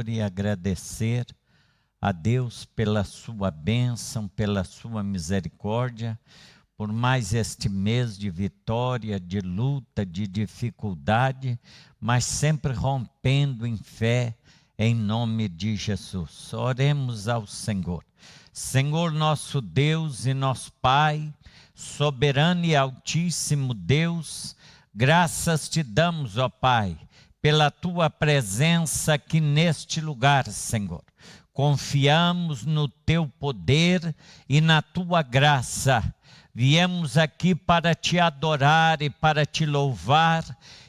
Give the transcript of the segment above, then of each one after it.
e agradecer a Deus pela sua bênção, pela sua misericórdia, por mais este mês de vitória, de luta, de dificuldade, mas sempre rompendo em fé, em nome de Jesus. Oremos ao Senhor. Senhor nosso Deus e nosso Pai, soberano e altíssimo Deus, graças te damos, ó Pai, pela tua presença aqui neste lugar, Senhor. Confiamos no teu poder e na tua graça. Viemos aqui para te adorar e para te louvar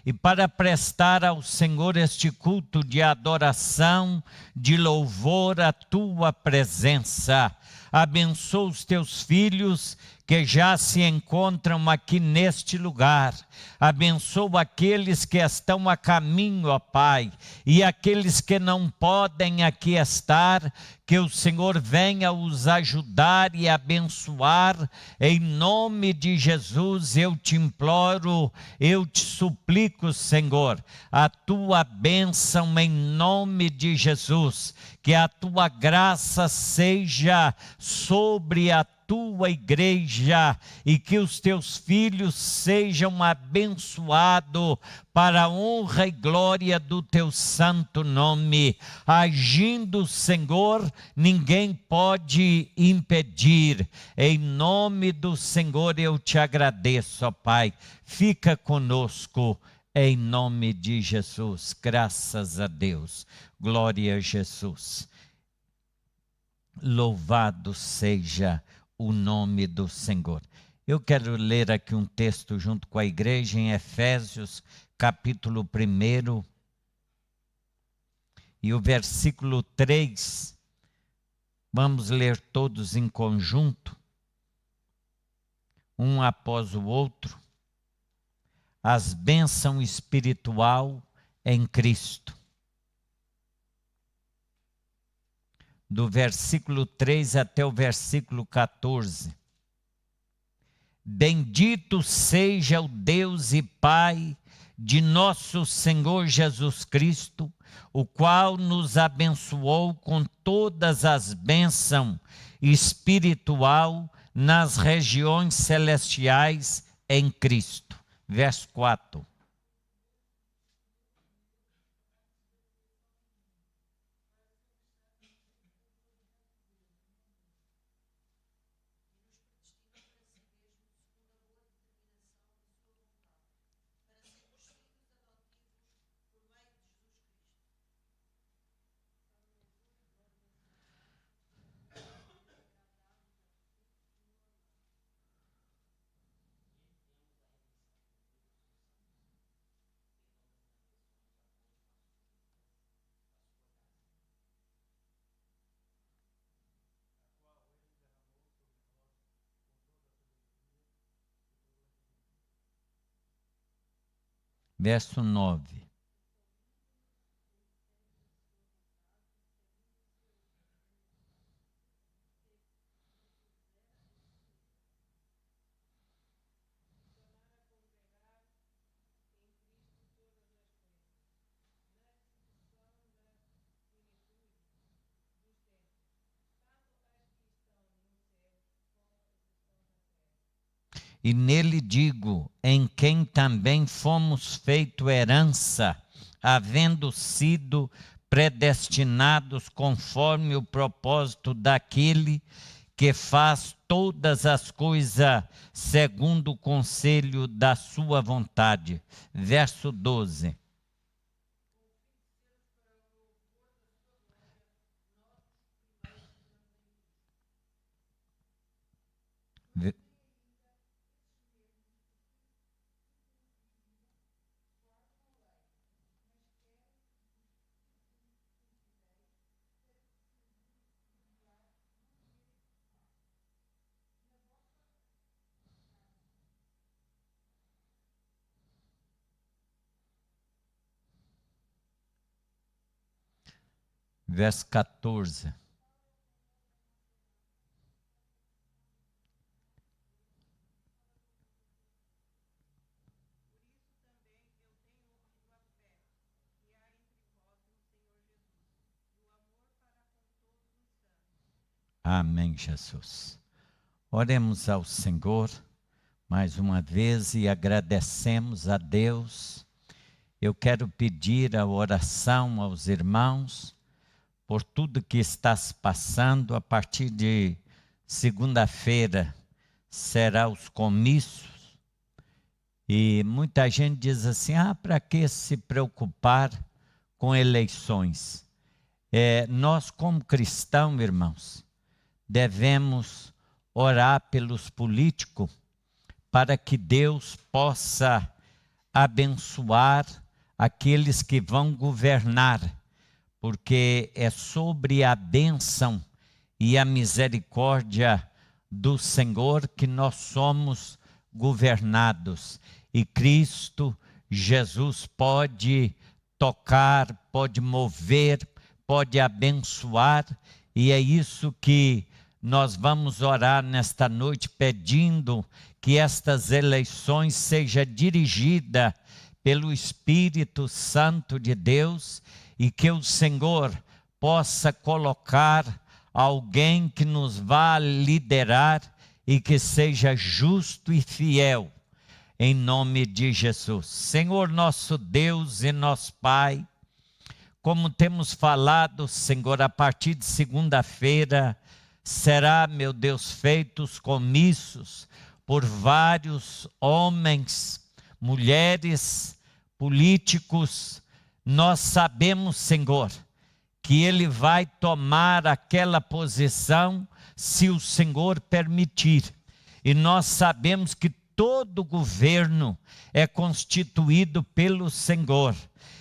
e para prestar ao Senhor este culto de adoração, de louvor à tua presença. Abençoa os teus filhos que já se encontram aqui neste lugar. Abençoa aqueles que estão a caminho, ó Pai, e aqueles que não podem aqui estar, que o Senhor venha os ajudar e abençoar. Em nome de Jesus eu te imploro, eu te suplico, Senhor, a tua bênção em nome de Jesus, que a tua graça seja sobre a tua igreja e que os teus filhos sejam abençoados para a honra e glória do teu santo nome. Agindo, Senhor, ninguém pode impedir. Em nome do Senhor eu te agradeço, ó Pai. Fica conosco em nome de Jesus. Graças a Deus. Glória a Jesus. Louvado seja o nome do Senhor. Eu quero ler aqui um texto junto com a igreja em Efésios, capítulo 1, e o versículo 3. Vamos ler todos em conjunto, um após o outro. As bênçãos espiritual em Cristo. Do versículo 3 até o versículo 14. Bendito seja o Deus e Pai de nosso Senhor Jesus Cristo, o qual nos abençoou com todas as bênçãos espiritual nas regiões celestiais em Cristo. Verso 4. Verso 9. E nele digo, em quem também fomos feito herança, havendo sido predestinados conforme o propósito daquele que faz todas as coisas segundo o conselho da sua vontade. Verso 12. Verso 14. Amém, Jesus. Oremos ao Senhor mais uma vez e agradecemos a Deus. Eu quero pedir a oração aos irmãos por tudo que está se passando. A partir de segunda-feira será os comícios. E muita gente diz assim, para que se preocupar com eleições? Nós como cristãos, irmãos, devemos orar pelos políticos para que Deus possa abençoar aqueles que vão governar, porque é sobre a bênção e a misericórdia do Senhor que nós somos governados. E Cristo Jesus pode tocar, pode mover, pode abençoar, e é isso que nós vamos orar nesta noite, pedindo que estas eleições sejam dirigidas pelo Espírito Santo de Deus e que o Senhor possa colocar alguém que nos vá liderar e que seja justo e fiel, em nome de Jesus. Senhor nosso Deus e nosso Pai, como temos falado, Senhor, a partir de segunda-feira, será, meu Deus, feitos comícios por vários homens, mulheres, políticos. Nós sabemos, Senhor, que ele vai tomar aquela posição se o Senhor permitir. E nós sabemos que todo governo é constituído pelo Senhor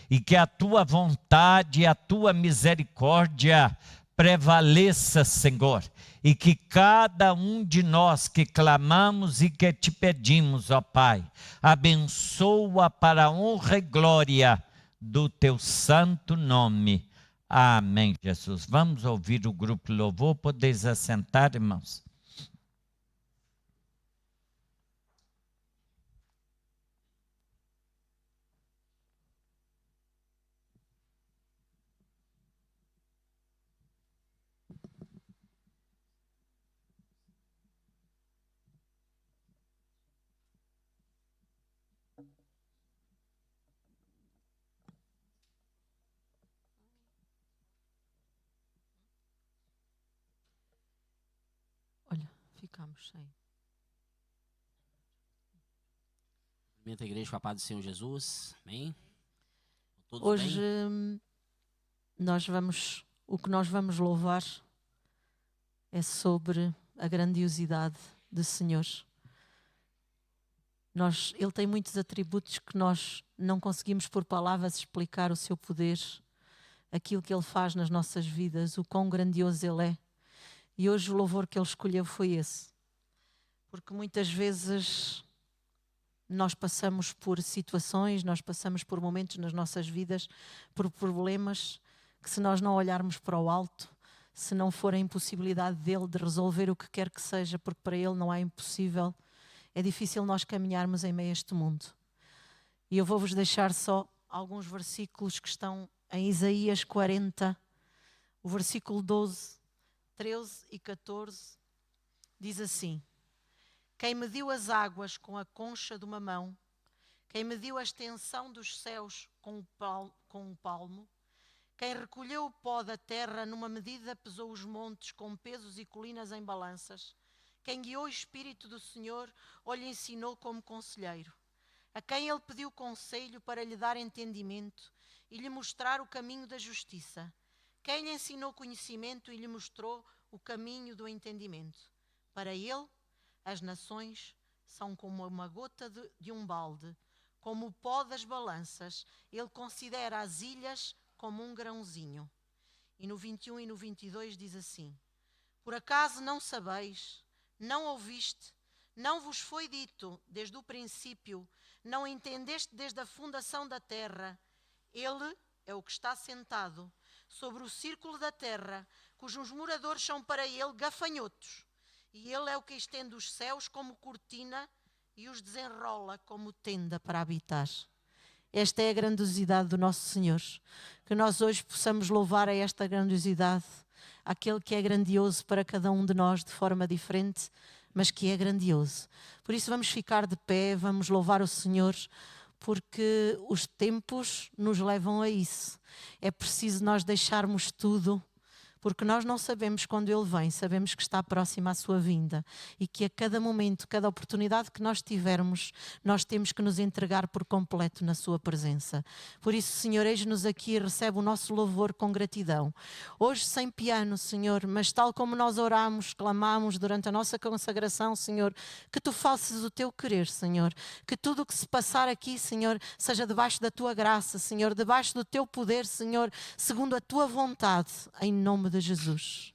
e que a tua vontade e a tua misericórdia prevaleça, Senhor, e que cada um de nós que clamamos e que te pedimos, ó Pai, abençoa para a honra e glória do teu santo nome. Amém, Jesus. Vamos ouvir o grupo louvor, podeis assentar, irmãos. Ficamos sem. Cumprimento a igreja com a paz do Senhor Jesus. Amém? Todos Hoje bem? o que nós vamos louvar é sobre a grandiosidade do Senhor. Ele tem muitos atributos que nós não conseguimos por palavras explicar o seu poder, aquilo que Ele faz nas nossas vidas, o quão grandioso Ele é. E hoje o louvor que Ele escolheu foi esse. Porque muitas vezes nós passamos por situações, nós passamos por momentos nas nossas vidas, por problemas, que se nós não olharmos para o alto, se não for a impossibilidade dele de resolver o que quer que seja, porque para ele não há impossível, é difícil nós caminharmos em meio a este mundo. E eu vou-vos deixar só alguns versículos que estão em Isaías 40, o versículo 12, 13 e 14, diz assim: quem mediu as águas com a concha de uma mão, quem mediu a extensão dos céus com um palmo, quem recolheu o pó da terra numa medida pesou os montes com pesos e colinas em balanças, quem guiou o Espírito do Senhor ou lhe ensinou como conselheiro, a quem ele pediu conselho para lhe dar entendimento e lhe mostrar o caminho da justiça, quem lhe ensinou conhecimento e lhe mostrou o caminho do entendimento. Para ele, as nações são como uma gota de um balde, como o pó das balanças. Ele considera as ilhas como um grãozinho. E no 21 e no 22 diz assim: por acaso não sabeis, não ouviste, não vos foi dito desde o princípio, não entendeste desde a fundação da terra? Ele é o que está sentado sobre o círculo da terra, cujos moradores são para ele gafanhotos. E ele é o que estende os céus como cortina e os desenrola como tenda para habitar. Esta é a grandiosidade do nosso Senhor. Que nós hoje possamos louvar a esta grandiosidade, aquele que é grandioso para cada um de nós de forma diferente, mas que é grandioso. Por isso vamos ficar de pé, vamos louvar o Senhor, porque os tempos nos levam a isso. É preciso nós deixarmos tudo, porque nós não sabemos quando Ele vem, sabemos que está próxima a sua vinda e que a cada momento, cada oportunidade que nós tivermos, nós temos que nos entregar por completo na sua presença. Por isso, Senhor, eis-nos aqui e recebe o nosso louvor com gratidão. Hoje sem piano, Senhor, mas tal como nós oramos, clamamos durante a nossa consagração, Senhor, que Tu faças o Teu querer, Senhor, que tudo o que se passar aqui, Senhor, seja debaixo da Tua graça, Senhor, debaixo do Teu poder, Senhor, segundo a Tua vontade, em nome de Jesus.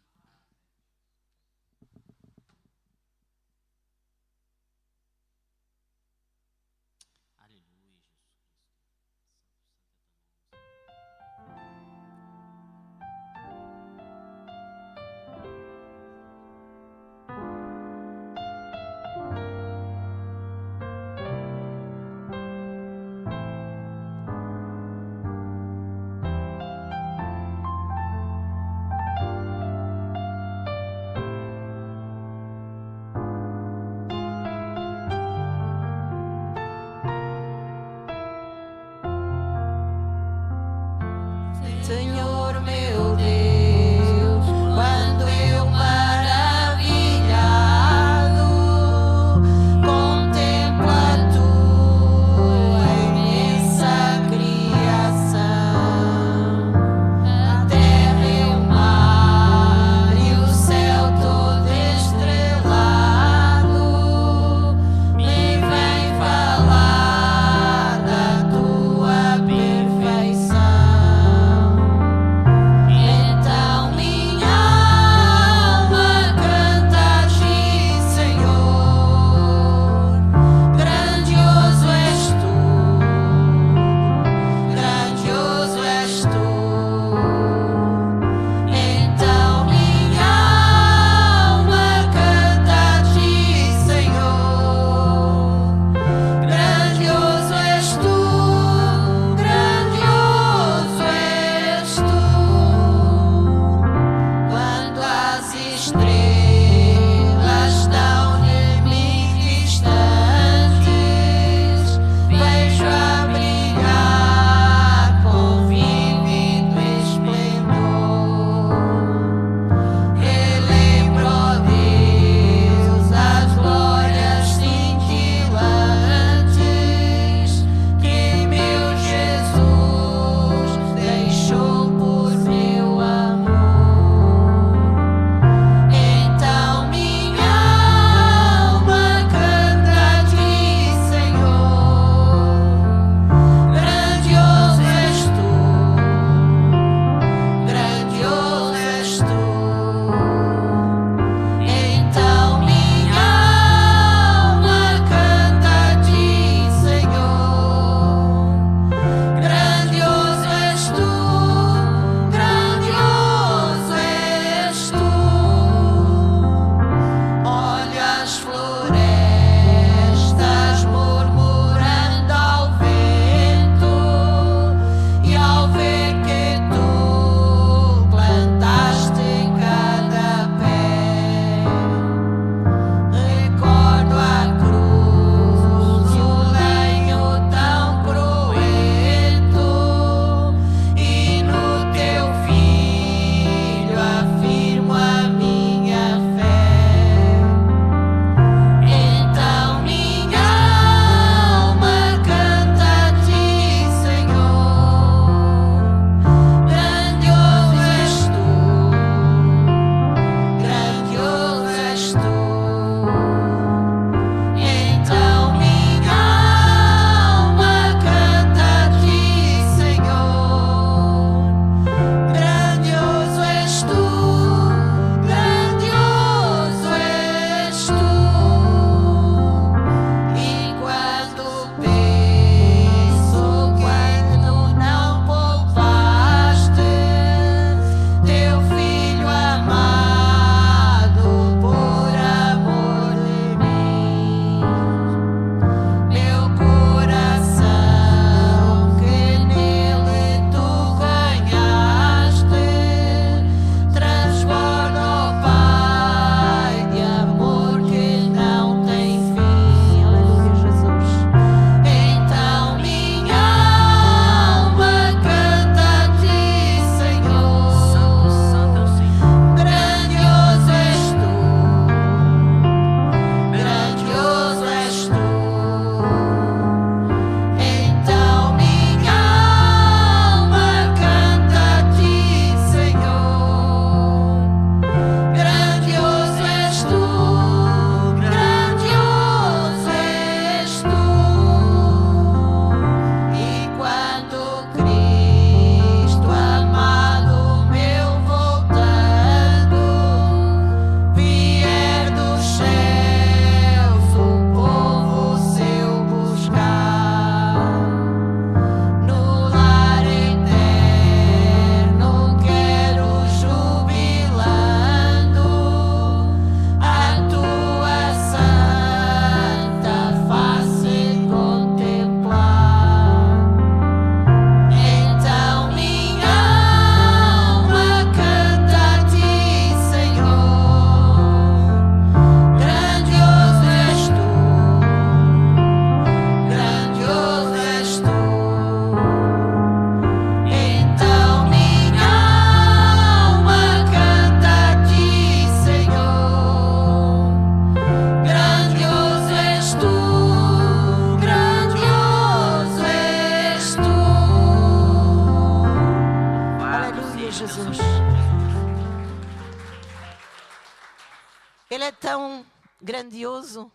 Ele é tão grandioso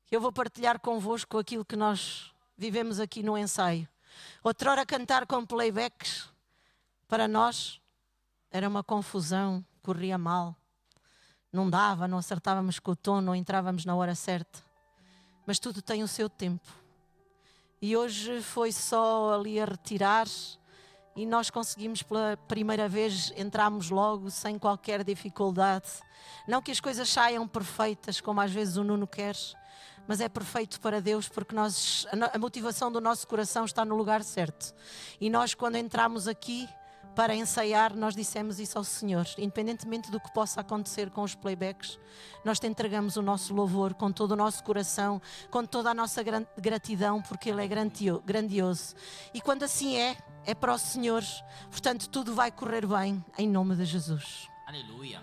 que eu vou partilhar convosco aquilo que nós vivemos aqui no ensaio. Outrora cantar com playbacks, para nós, era uma confusão, corria mal. Não dava, não acertávamos com o tom, não entrávamos na hora certa. Mas tudo tem o seu tempo. E hoje foi só ali a retirar e nós conseguimos pela primeira vez, entramos logo sem qualquer dificuldade. Não que as coisas saiam perfeitas, como às vezes o Nuno quer, mas é perfeito para Deus porque a motivação do nosso coração está no lugar certo. E nós, quando entramos aqui para ensaiar, nós dissemos isso ao Senhor. Independentemente do que possa acontecer com os playbacks, nós te entregamos o nosso louvor com todo o nosso coração, com toda a nossa gratidão, porque Ele é grandioso. E quando assim é para o Senhor. Portanto, tudo vai correr bem, em nome de Jesus. Aleluia.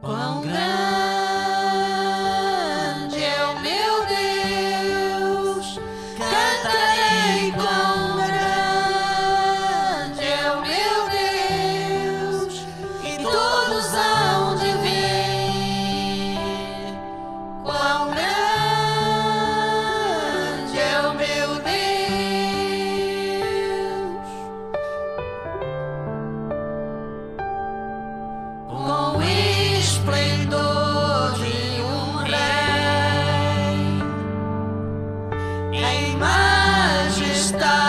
Quão grande é o meu Deus, cantarei quão grande é o meu Deus, e todos hão de ver quão grande é o meu Deus. Com esplendor de um rei, em majestade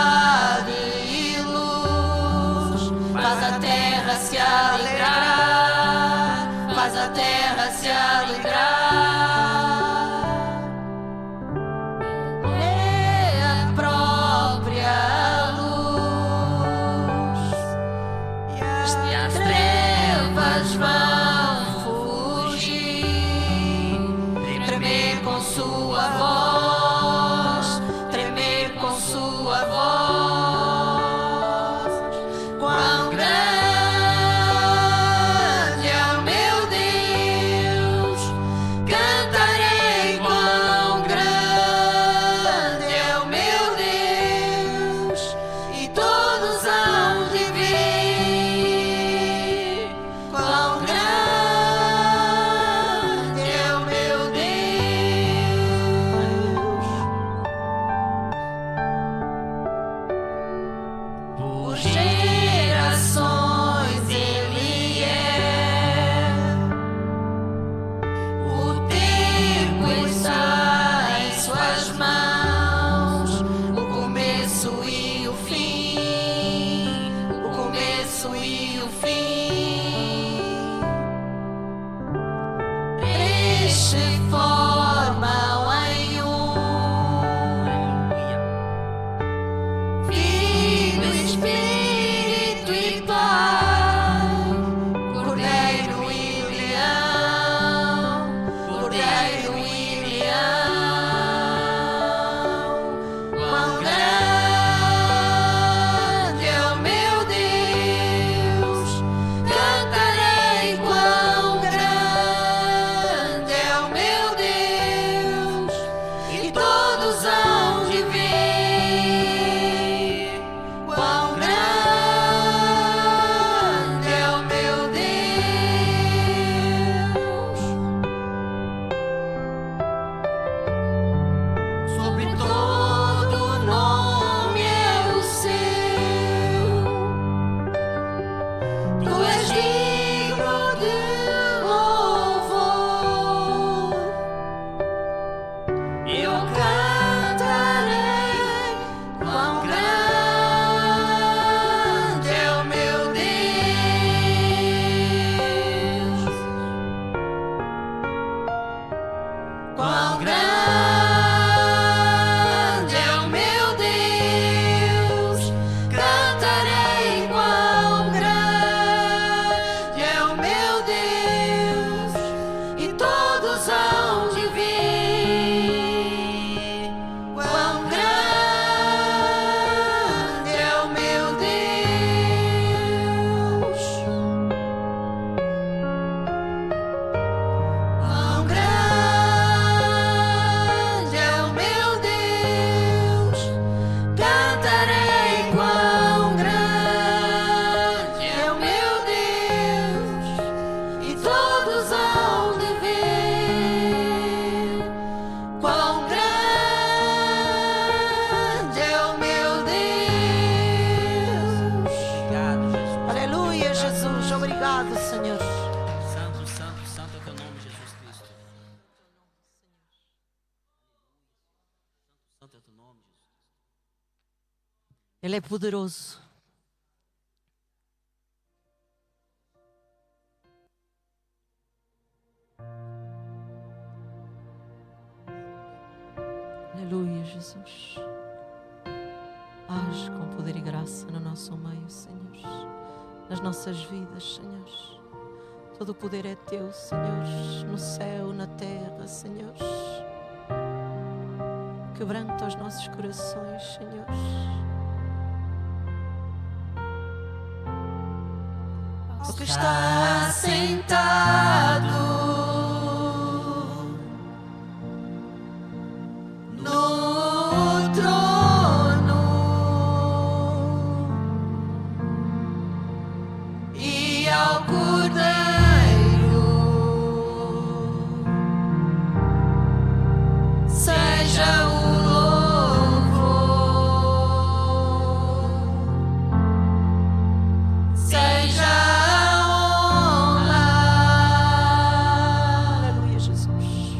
e luz, faz a terra se alegrar, faz a terra se alegrar. É a própria luz, e as trevas vão fugir, tremer com sua voz, tremer com sua voz. Quão grande é o meu Deus, louvado, Senhor. Santo, santo, santo é o teu nome, Jesus Cristo. Santo é o teu nome, Jesus. Ele é poderoso. Aleluia, Jesus. Age com poder e graça no nosso meio, Senhor. Nas nossas vidas, Senhor. Todo o poder é teu, Senhor. No céu, na terra, Senhor. Quebranta os nossos corações, Senhor. O que está sentado no trono e ao Cordeiro seja o louvor, seja a honra, aleluia, Jesus,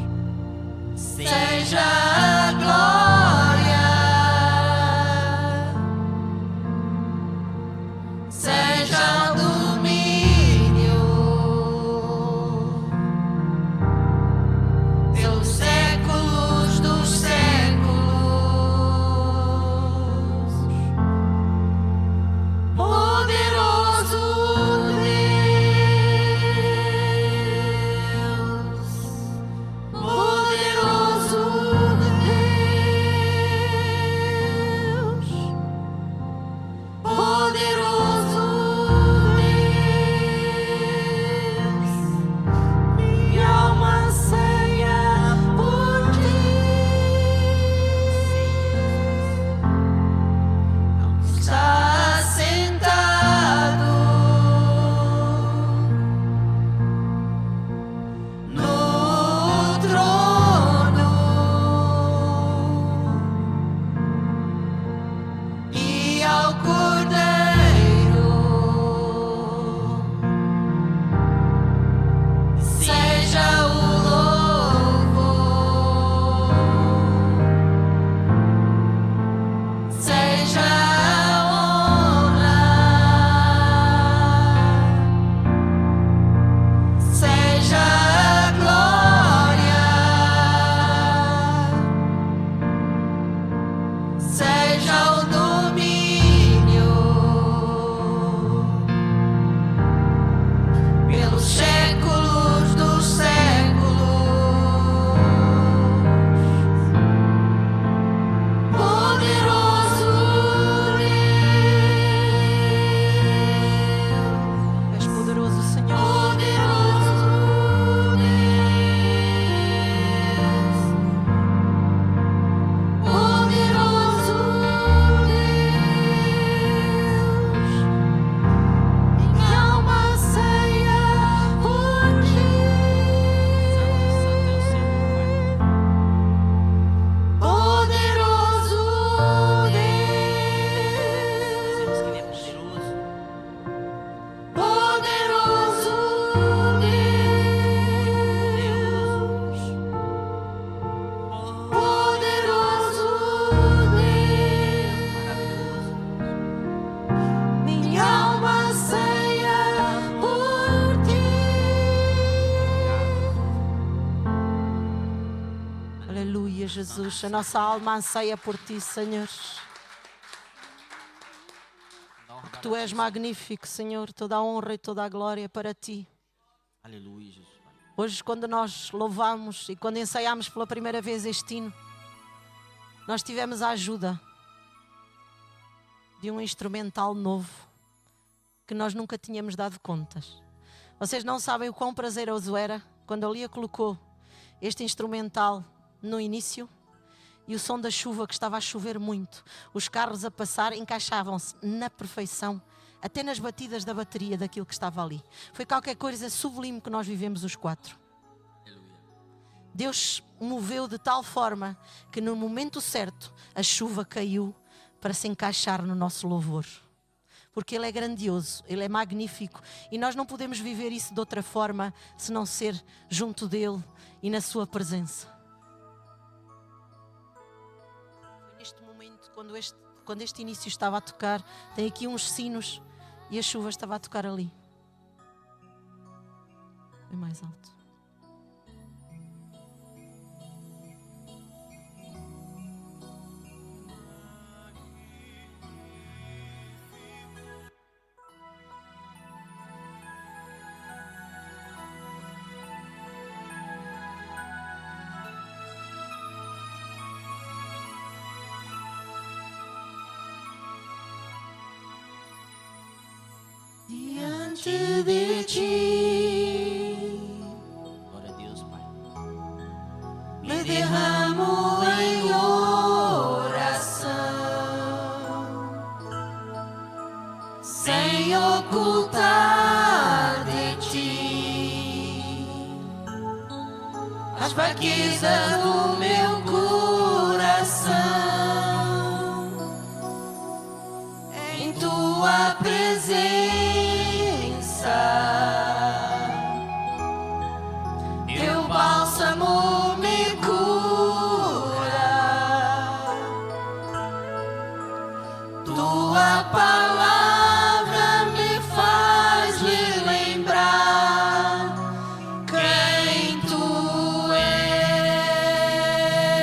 seja a glória, seja o domínio pelos séculos dos séculos. Poderoso Deus, poderoso Deus, poderoso Deus, minha alma anseia por ti. Está sentado no trono e ao Cordeiro seja o louvor, seja a honra, seja a glória, seja o domínio pelos séculos dos séculos. Poderoso Deus, és poderoso, Senhor. Poderoso Deus, poderoso Deus, minha alma anseia por ti. Poderoso Dizemos que Ele é Deus, poderoso. poderoso Deus, poderoso Deus, Maravilhoso. minha alma anseia por ti. Aleluia, Jesus, a nossa alma anseia por ti, Senhor. Tu és magnífico, Senhor, toda a honra e toda a glória é para ti. Aleluia, Jesus. Hoje, quando nós louvamos e quando ensaiámos pela primeira vez este hino, nós tivemos a ajuda de um instrumental novo que nós nunca tínhamos dado contas. Vocês não sabem o quão prazeroso era quando a Lia colocou este instrumental no início e o som da chuva, que estava a chover muito, os carros a passar, encaixavam-se na perfeição, até nas batidas da bateria daquilo que estava ali. Foi qualquer coisa sublime que nós vivemos os quatro. Deus moveu de tal forma que no momento certo a chuva caiu para se encaixar no nosso louvor. porque Ele é grandioso, Ele é magnífico e nós não podemos viver isso de outra forma se não ser junto dEle e na Sua presença. Foi neste momento, quando este início estava a tocar, tem aqui uns sinos e a chuva estava a tocar ali. Foi mais alto. Diante de ti, Glória a Deus, Pai. me derramo em oração, sem ocultar de ti as fraquezas do meu coração. Em tua presença teu bálsamo me cura, tua palavra me faz lembrar quem tu és.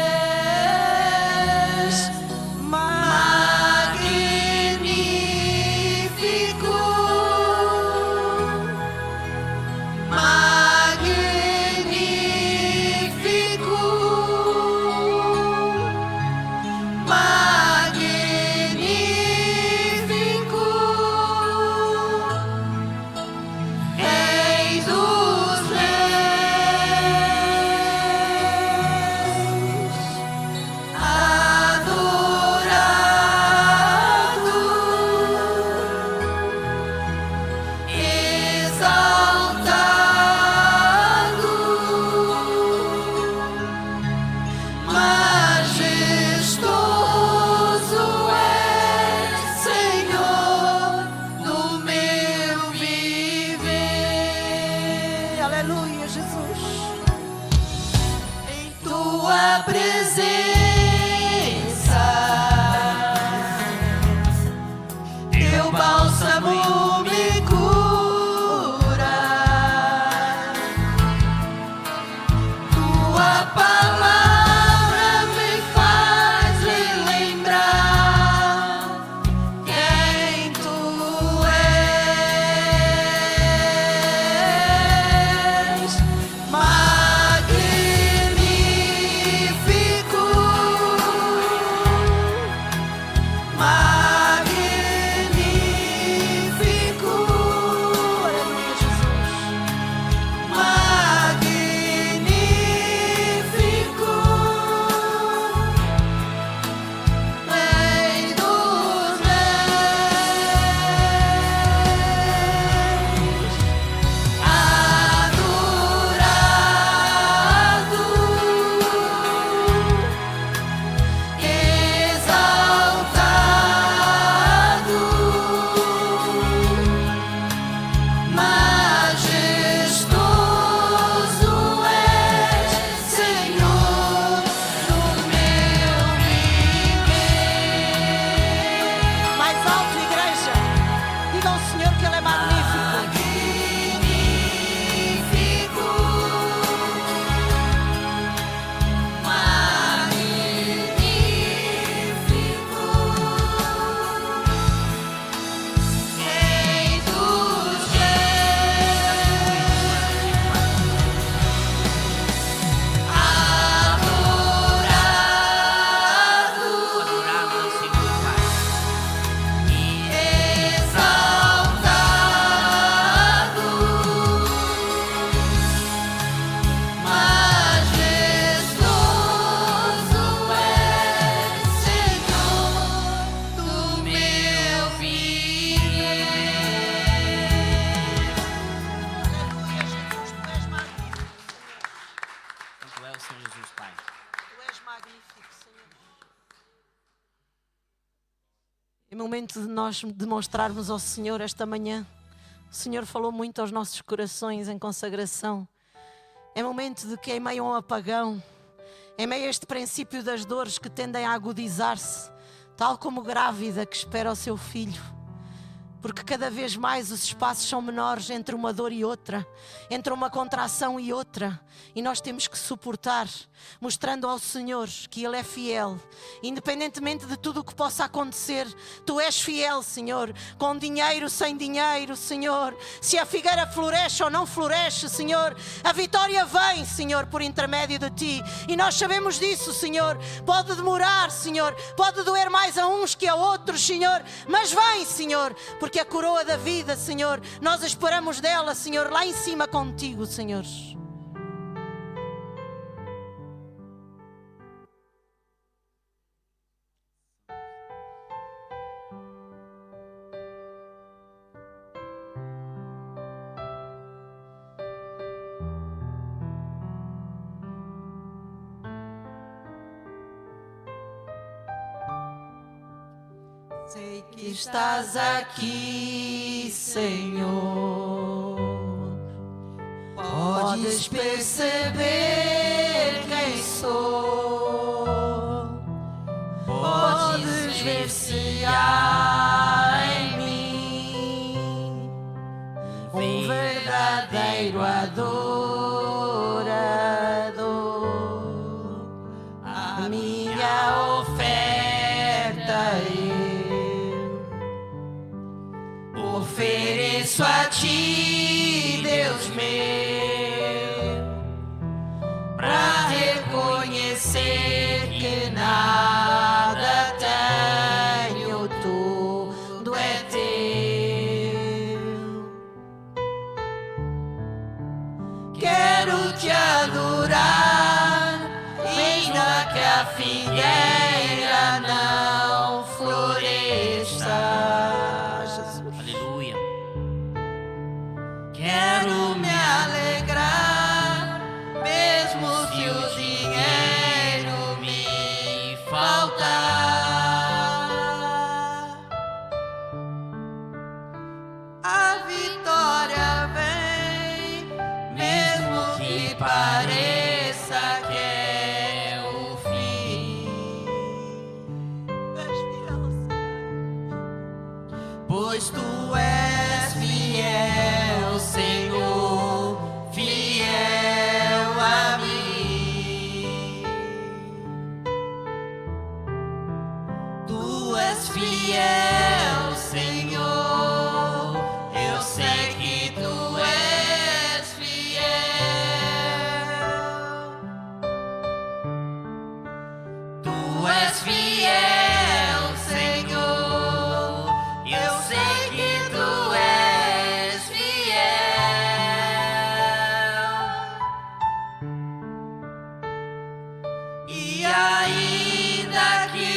momento de nós demonstrarmos ao Senhor esta manhã. O Senhor falou muito aos nossos corações em consagração. É momento de que, em meio a um apagão, em meio a este princípio das dores que tendem a agudizar-se, tal como grávida que espera o seu filho, porque cada vez mais os espaços são menores entre uma dor e outra, entre uma contração e outra, e nós temos que suportar, mostrando ao Senhor que Ele é fiel, independentemente de tudo o que possa acontecer. Tu és fiel, Senhor, com dinheiro, sem dinheiro, Senhor, se a figueira floresce ou não floresce, Senhor, a vitória vem, Senhor, por intermédio de Ti, e nós sabemos disso, Senhor. Pode demorar, Senhor, pode doer mais a uns que a outros, Senhor, mas vem, Senhor, porque a coroa da vida, Senhor, nós esperamos dela, Senhor, lá em cima contigo, Senhor. Sei que estás aqui, Senhor. Podes perceber quem sou. Podes ver se há em mim um verdadeiro adorador. A minha oferta ofereço a Ti, Deus meu, pra reconhecer que nada tenho, tudo é Teu. Quero Te adorar, ainda que a figueira não floresça. Quero me alegrar, mesmo que o dinheiro me faltar. A vitória vem, mesmo que pareça que é o fim. Pois Tu és fiel, Senhor, fiel a mim. Tu és fiel, Senhor, eu sei que Tu és fiel. Tu és fiel, Senhor, eu sei que Tu és fiel. E ainda que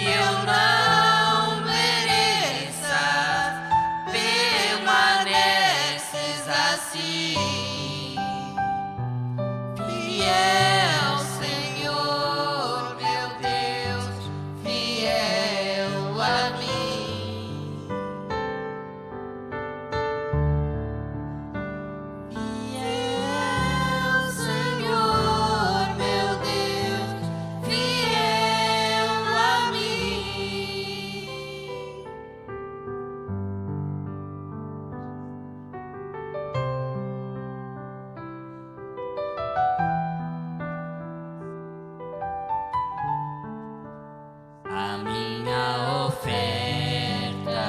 eu não mereça, permaneces assim. Fiel, Senhor, meu Deus, fiel a mim. Fiel, Senhor, meu Deus, fiel a mim. A minha oferta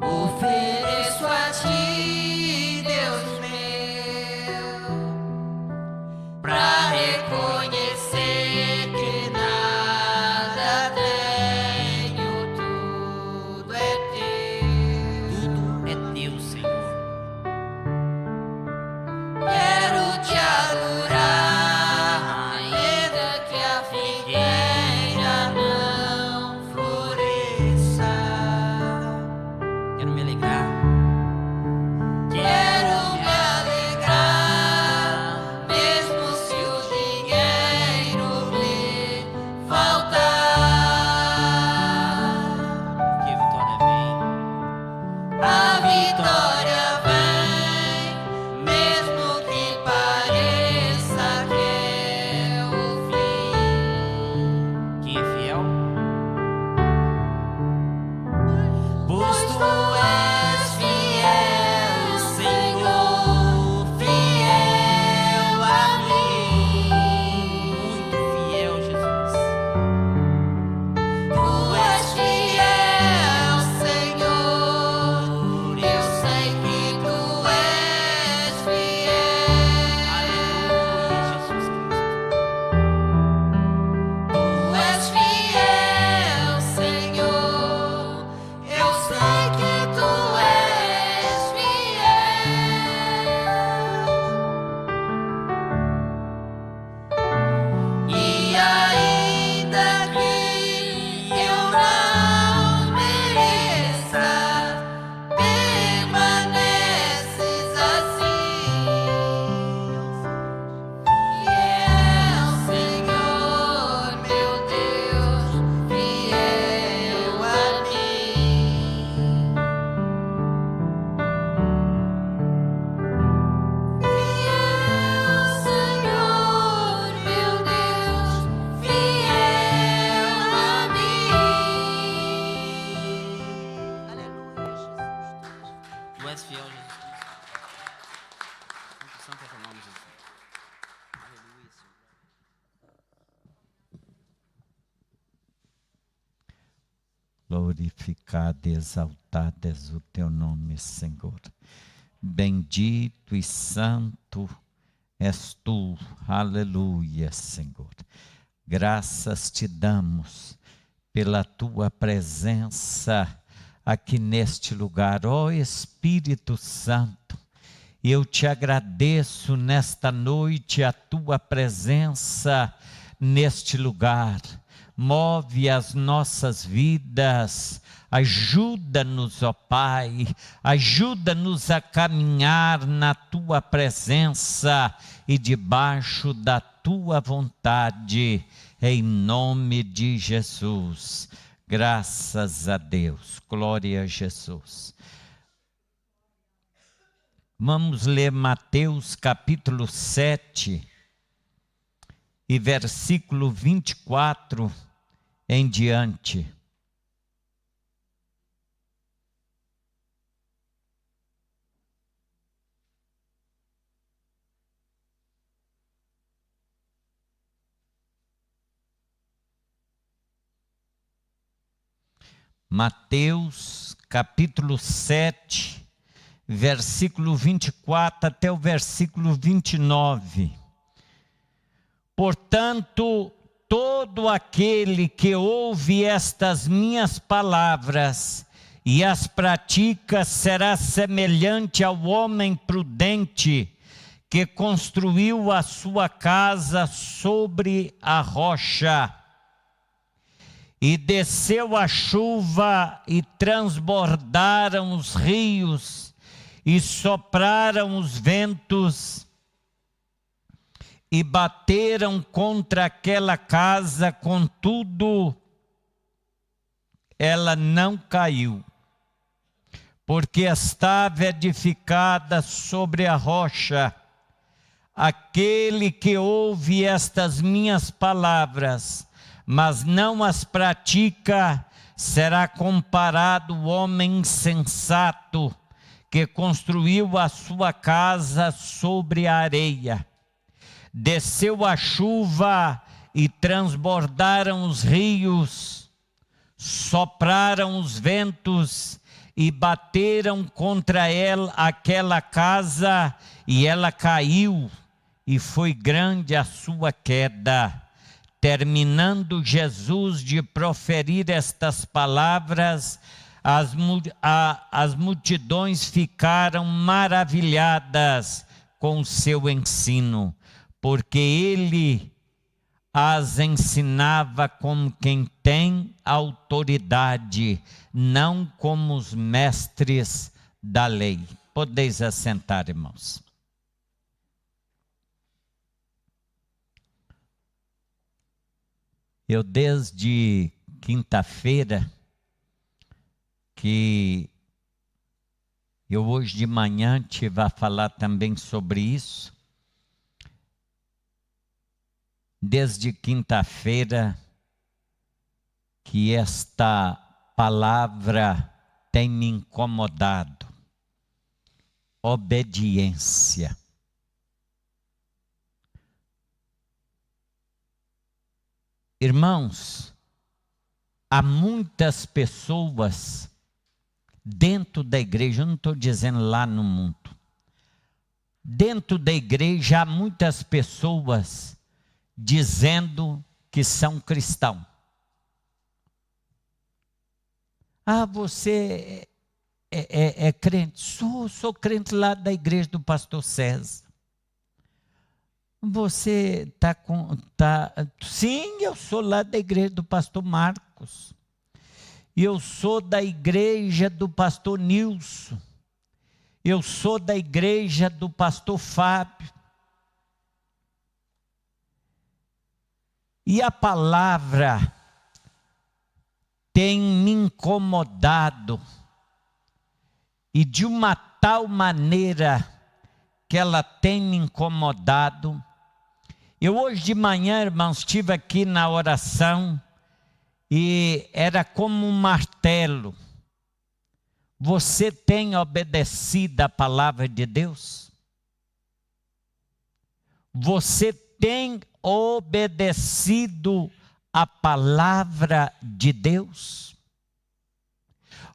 eu ofereço a Ti, Deus meu, pra reconhecer que nada tenho, tudo é Teu. Tudo é Teu, Senhor. Quero Te adorar, ainda que a figueira não floresça. Quero me alegrar. Quero me alegrar, mesmo se o dinheiro me faltar. és fiel, Jesus. Santo é teu nome, Jesus. Aleluia, Senhor. Glorificado e exaltado és o teu nome, Senhor. Bendito e santo és tu. Aleluia, Senhor. Graças te damos pela tua presença aqui neste lugar. Ó Espírito Santo, eu te agradeço nesta noite a tua presença neste lugar. Move as nossas vidas, ajuda-nos, ó Pai, ajuda-nos a caminhar na tua presença e debaixo da tua vontade, em nome de Jesus. Graças a Deus, glória a Jesus. Vamos ler Mateus capítulo 7 e versículo 24 em diante. Mateus capítulo 7, versículo 24 até o versículo 29. Portanto, todo aquele que ouve estas minhas palavras e as pratica será semelhante ao homem prudente que construiu a sua casa sobre a rocha. E desceu a chuva e transbordaram os rios e sopraram os ventos e bateram contra aquela casa, contudo, ela não caiu, porque estava edificada sobre a rocha. Aquele que ouve estas minhas palavras, mas não as pratica, será comparado ao homem insensato que construiu a sua casa sobre a areia. Desceu a chuva e transbordaram os rios, sopraram os ventos e bateram contra ela aquela casa, e ela caiu, e foi grande a sua queda. Terminando Jesus de proferir estas palavras, as multidões ficaram maravilhadas com o seu ensino, porque ele as ensinava como quem tem autoridade, não como os mestres da lei. Podeis assentar, irmãos. Eu desde quinta-feira, que eu hoje de manhã tive a falar também sobre isso, desde quinta-feira que esta palavra tem me incomodado. Obediência. Irmãos, há muitas pessoas dentro da igreja, eu não estou dizendo lá no mundo, dentro da igreja há muitas pessoas dizendo que são cristãos. Ah, você é crente? Sou crente lá da igreja do pastor César. Você sim, eu sou lá da igreja do pastor Marcos. Eu sou da igreja do pastor Nilson. Eu sou da igreja do pastor Fábio. E a palavra tem me incomodado, e de uma tal maneira que ela tem me incomodado. Eu hoje de manhã, irmãos, estive aqui na oração e era como um martelo. Você tem obedecido a palavra de Deus? Você tem obedecido a palavra de Deus?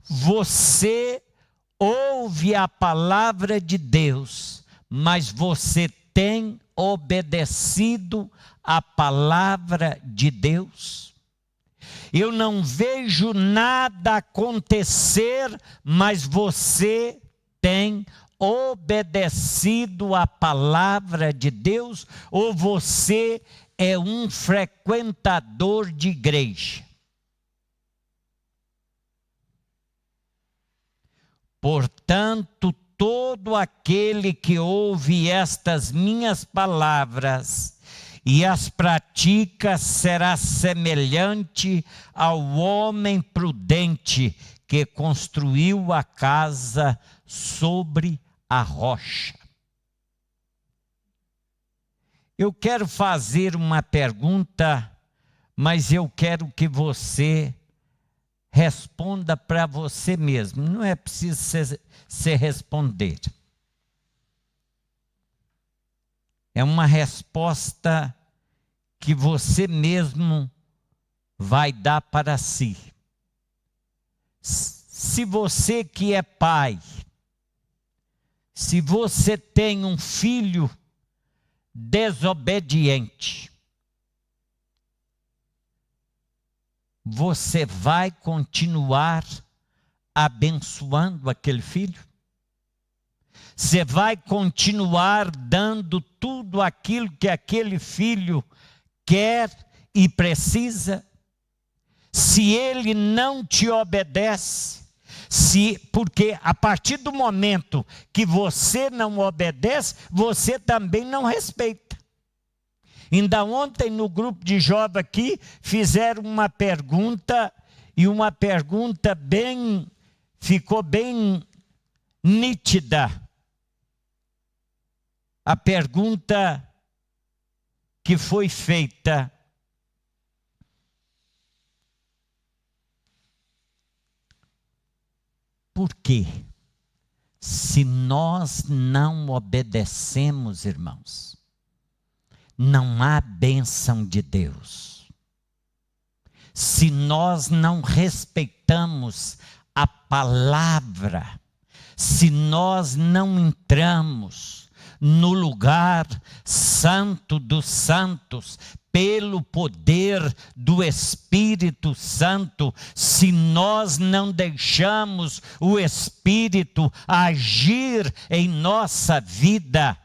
Você ouve a palavra de Deus, mas você tem obedecido a palavra de Deus? Eu não vejo nada acontecer, mas você tem obedecido a palavra de Deus, ou você é um frequentador de igreja? Portanto, todo aquele que ouve estas minhas palavras e as pratica será semelhante ao homem prudente que construiu a casa sobre a rocha. Eu quero fazer uma pergunta, mas eu quero que você responda para você mesmo. Não é preciso se responder. É uma resposta que você mesmo vai dar para si. Se você que é pai, se você tem um filho desobediente, você vai continuar abençoando aquele filho? Você vai continuar dando tudo aquilo que aquele filho quer e precisa? Se ele não te obedece, porque a partir do momento que você não obedece, você também não respeita. Ainda ontem no grupo de jovens aqui, fizeram uma pergunta, e uma pergunta ficou bem nítida. A pergunta que foi feita: por quê? Se nós não obedecemos, irmãos, não há bênção de Deus. Se nós não respeitamos a palavra, se nós não entramos no lugar santo dos santos, pelo poder do Espírito Santo, se nós não deixamos o Espírito agir em nossa vida,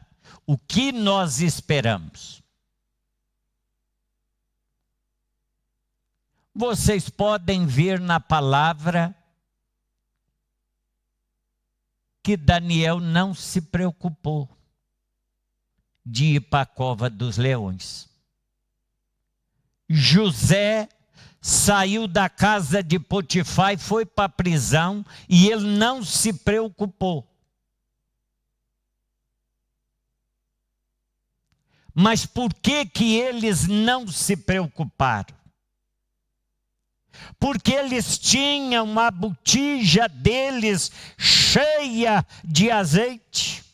o que nós esperamos? Vocês podem ver na palavra que Daniel não se preocupou de ir para a cova dos leões. José saiu da casa de Potifar e foi para a prisão, e ele não se preocupou. Mas por que eles não se preocuparam? Porque eles tinham a botija deles cheia de azeite.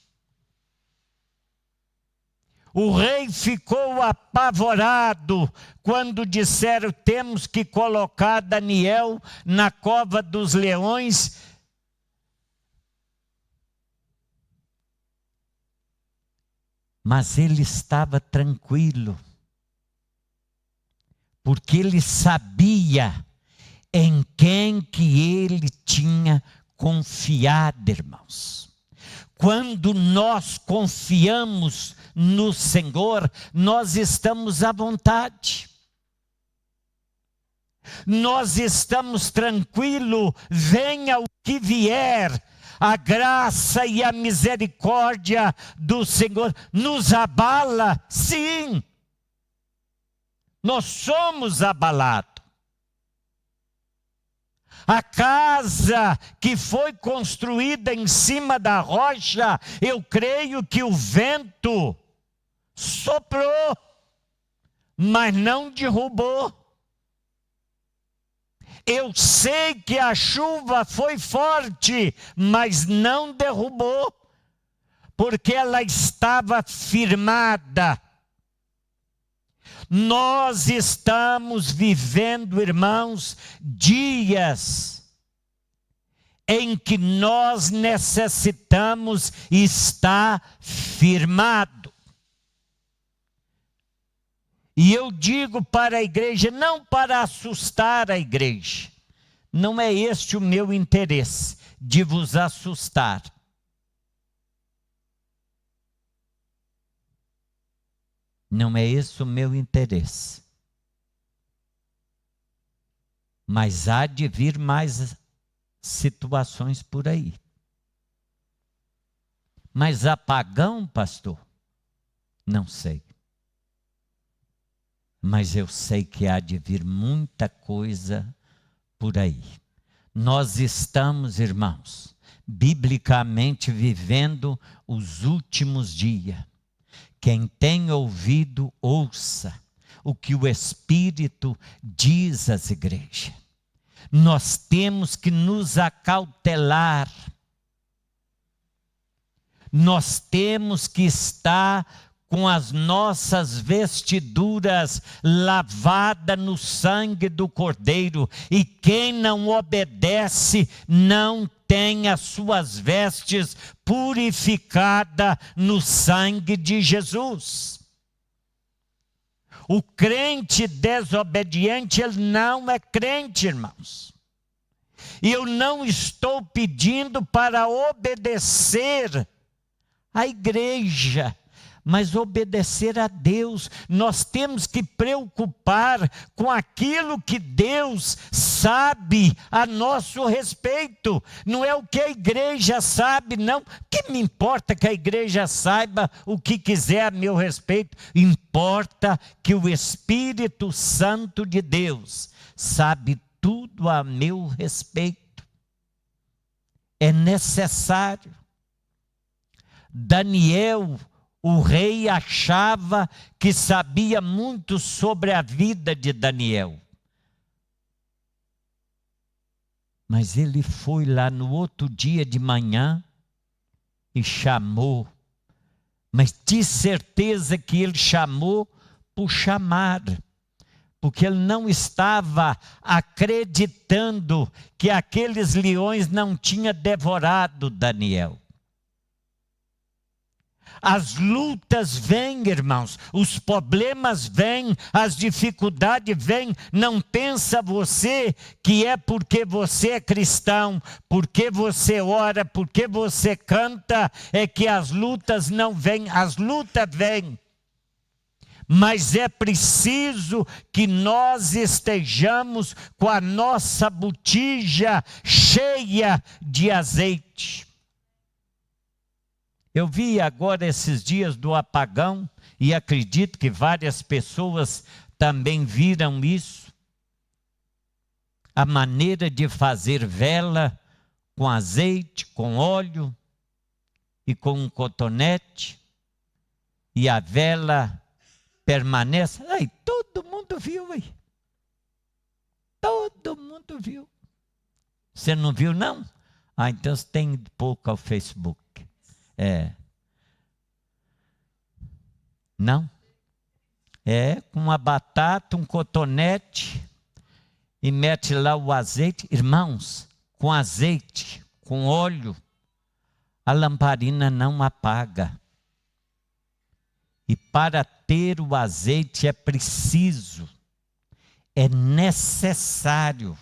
O rei ficou apavorado quando disseram: temos que colocar Daniel na cova dos leões. Mas ele estava tranquilo, porque ele sabia em quem que ele tinha confiado, irmãos. Quando nós confiamos no Senhor, nós estamos à vontade. Nós estamos tranquilos, venha o que vier. A graça e a misericórdia do Senhor nos abala, sim. Nós somos abalados. A casa que foi construída em cima da rocha, eu creio que o vento soprou, mas não derrubou. Eu sei que a chuva foi forte, mas não derrubou, porque ela estava firmada. Nós estamos vivendo, irmãos, dias em que nós necessitamos estar firmado. E eu digo para a igreja, não para assustar a igreja, não é este o meu interesse, de vos assustar. Não é esse o meu interesse. Mas há de vir mais situações por aí. Mas apagão, pastor? Não sei. Mas eu sei que há de vir muita coisa por aí. Nós estamos, irmãos, biblicamente vivendo os últimos dias. Quem tem ouvido, ouça o que o Espírito diz às igrejas. Nós temos que nos acautelar. Nós temos que estar com as nossas vestiduras lavadas no sangue do Cordeiro. E quem não obedece não tem as suas vestes purificadas no sangue de Jesus. O crente desobediente, ele não é crente, irmãos. E eu não estou pedindo para obedecer a igreja, mas obedecer a Deus. Nós temos que preocupar com aquilo que Deus sabe a nosso respeito. Não é o que a igreja sabe, não. O que me importa que a igreja saiba o que quiser a meu respeito? Importa que o Espírito Santo de Deus sabe tudo a meu respeito. É necessário. Daniel, o rei, achava que sabia muito sobre a vida de Daniel. Mas ele foi lá no outro dia de manhã e chamou. Mas de certeza que ele chamou por chamar. Porque ele não estava acreditando que aqueles leões não tinham devorado Daniel. As lutas vêm, irmãos, os problemas vêm, as dificuldades vêm. Não pensa você que é porque você é cristão, porque você ora, porque você canta, é que as lutas não vêm. As lutas vêm. Mas é preciso que nós estejamos com a nossa botija cheia de azeite. Eu vi agora esses dias do apagão, e acredito que várias pessoas também viram isso. A maneira de fazer vela com azeite, com óleo e com um cotonete. E a vela permanece. Ai, todo mundo viu aí. Todo mundo viu. Você não viu, não? Ah, então você tem pouco ao Facebook. Não? Com uma batata, um cotonete e mete lá o azeite. Irmãos, com azeite, com óleo, a lamparina não apaga. E para ter o azeite é preciso, é necessário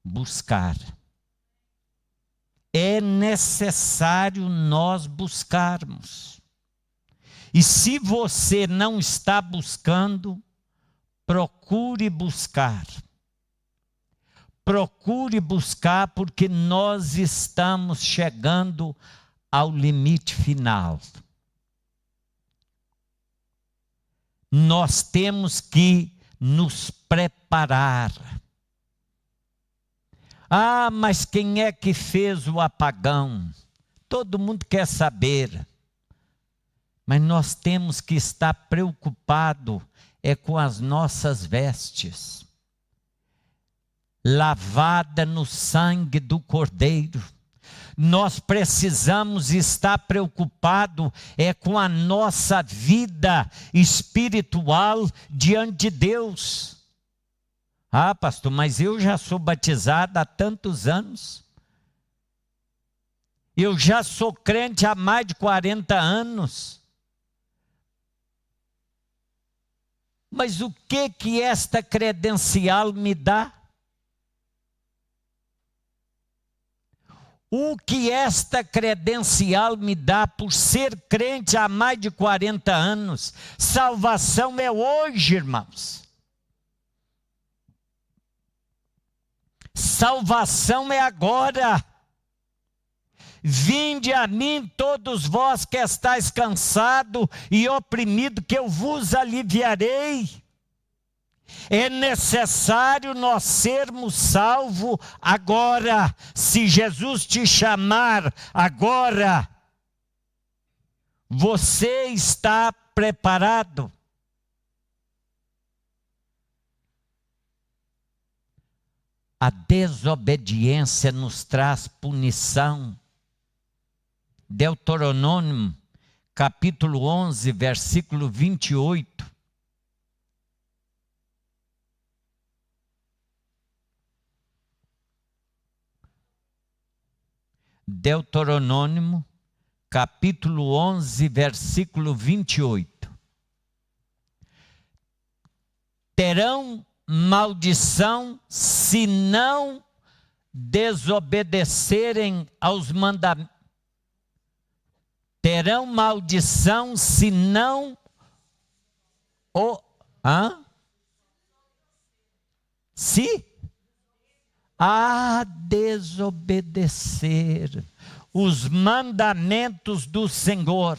buscar. É necessário nós buscarmos. E se você não está buscando, procure buscar. Procure buscar, porque nós estamos chegando ao limite final. Nós temos que nos preparar. Ah, mas quem é que fez o apagão? Todo mundo quer saber. Mas nós temos que estar preocupados com as nossas vestes. lavada no sangue do Cordeiro. Nós precisamos estar preocupados com a nossa vida espiritual diante de Deus. Ah, pastor, mas eu já sou batizado há tantos anos. Eu já sou crente há mais de 40 anos. Mas o que esta credencial me dá? O que esta credencial me dá por ser crente há mais de 40 anos? Salvação é hoje, irmãos. Salvação é agora. Vinde a mim todos vós que estáis cansados e oprimidos, que eu vos aliviarei. É necessário nós sermos salvos agora. Se Jesus te chamar agora, você está preparado? A desobediência nos traz punição. Deuteronômio, capítulo 11, versículo 28. Deuteronômio, capítulo 11, versículo 28. Terão maldição se não desobedecerem aos mandamentos. Terão maldição se não desobedecer os mandamentos do Senhor,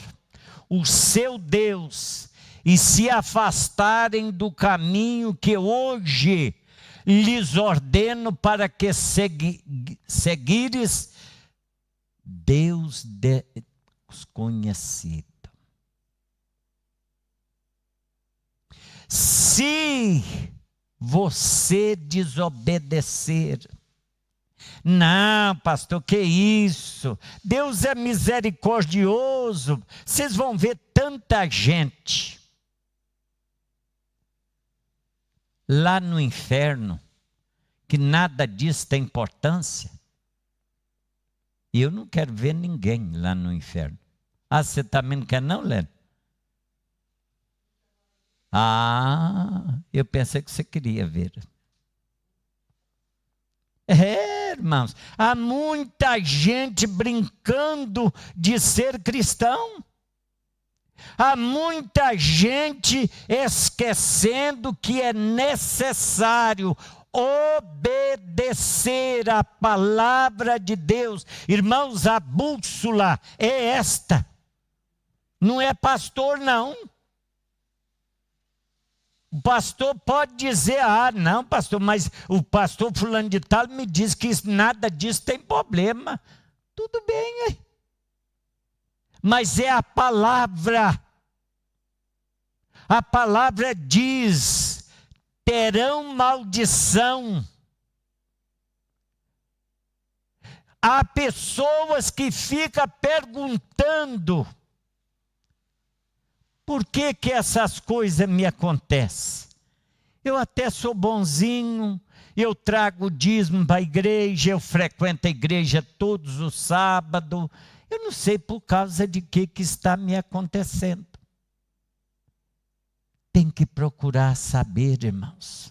o seu Deus, e se afastarem do caminho que hoje lhes ordeno para que seguires, Deus desconhecido. Se você desobedecer, não, pastor, que isso? Deus é misericordioso. Vocês vão ver tanta gente lá no inferno que nada disso tem importância. E eu não quero ver ninguém lá no inferno. Ah, você também não quer não, Lênin? Ah, eu pensei que você queria ver. Irmãos, há muita gente brincando de ser cristão. Há muita gente esquecendo que é necessário obedecer a palavra de Deus. Irmãos, a bússola é esta. Não é pastor, não. O pastor pode dizer, não, pastor, mas o pastor fulano de tal me diz que nada disso tem problema. Tudo bem, mas é a palavra. A palavra diz, terão maldição. Há pessoas que ficam perguntando, por que essas coisas me acontecem? Eu até sou bonzinho, eu trago o dízimo para a igreja, eu frequento a igreja todos os sábados. Eu não sei por causa de que está me acontecendo. Tem que procurar saber, irmãos.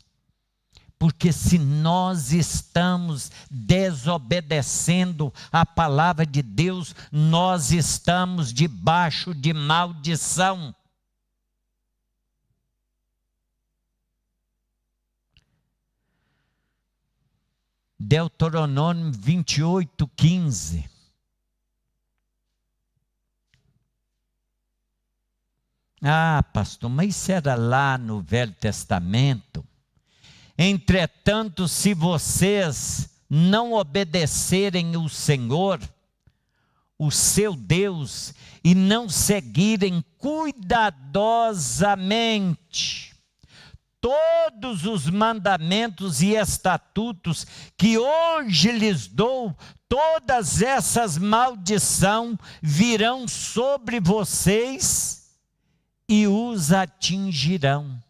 Porque se nós estamos desobedecendo a palavra de Deus, nós estamos debaixo de maldição. Deuteronômio 28, 15. Ah, pastor, mas isso era lá no Velho Testamento. Entretanto, se vocês não obedecerem o Senhor, o seu Deus, e não seguirem cuidadosamente todos os mandamentos e estatutos que hoje lhes dou, todas essas maldições virão sobre vocês e os atingirão.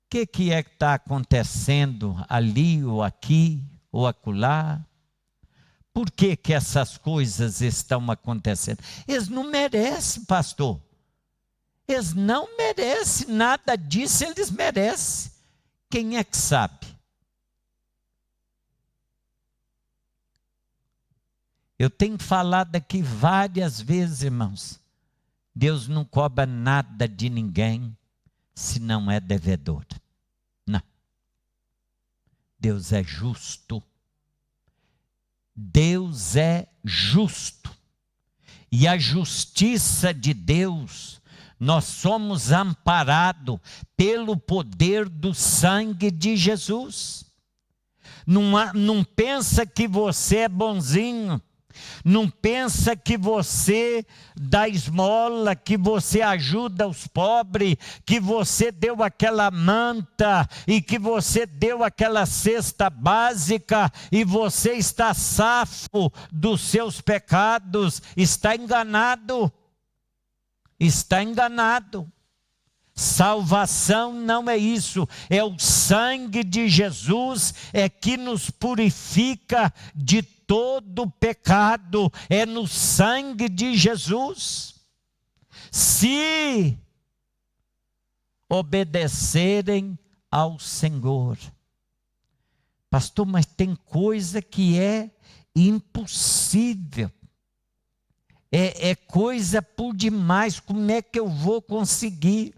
O que é que está acontecendo ali ou aqui ou acolá? Por que essas coisas estão acontecendo? Eles não merecem, pastor. Eles não merecem nada disso, eles merecem. Quem é que sabe? Eu tenho falado aqui várias vezes, irmãos. Deus não cobra nada de ninguém se não é devedor. Não. Deus é justo. Deus é justo. E a justiça de Deus, nós somos amparados pelo poder do sangue de Jesus. Não pensa que você é bonzinho. Não pensa que você dá esmola, que você ajuda os pobres, que você deu aquela manta e que você deu aquela cesta básica e você está safo dos seus pecados. Está enganado. Está enganado. Salvação não é isso, é o sangue de Jesus, é que nos purifica de todo pecado, é no sangue de Jesus. Se obedecerem ao Senhor. Pastor, mas tem coisa que é impossível. É coisa por demais, como é que eu vou conseguir?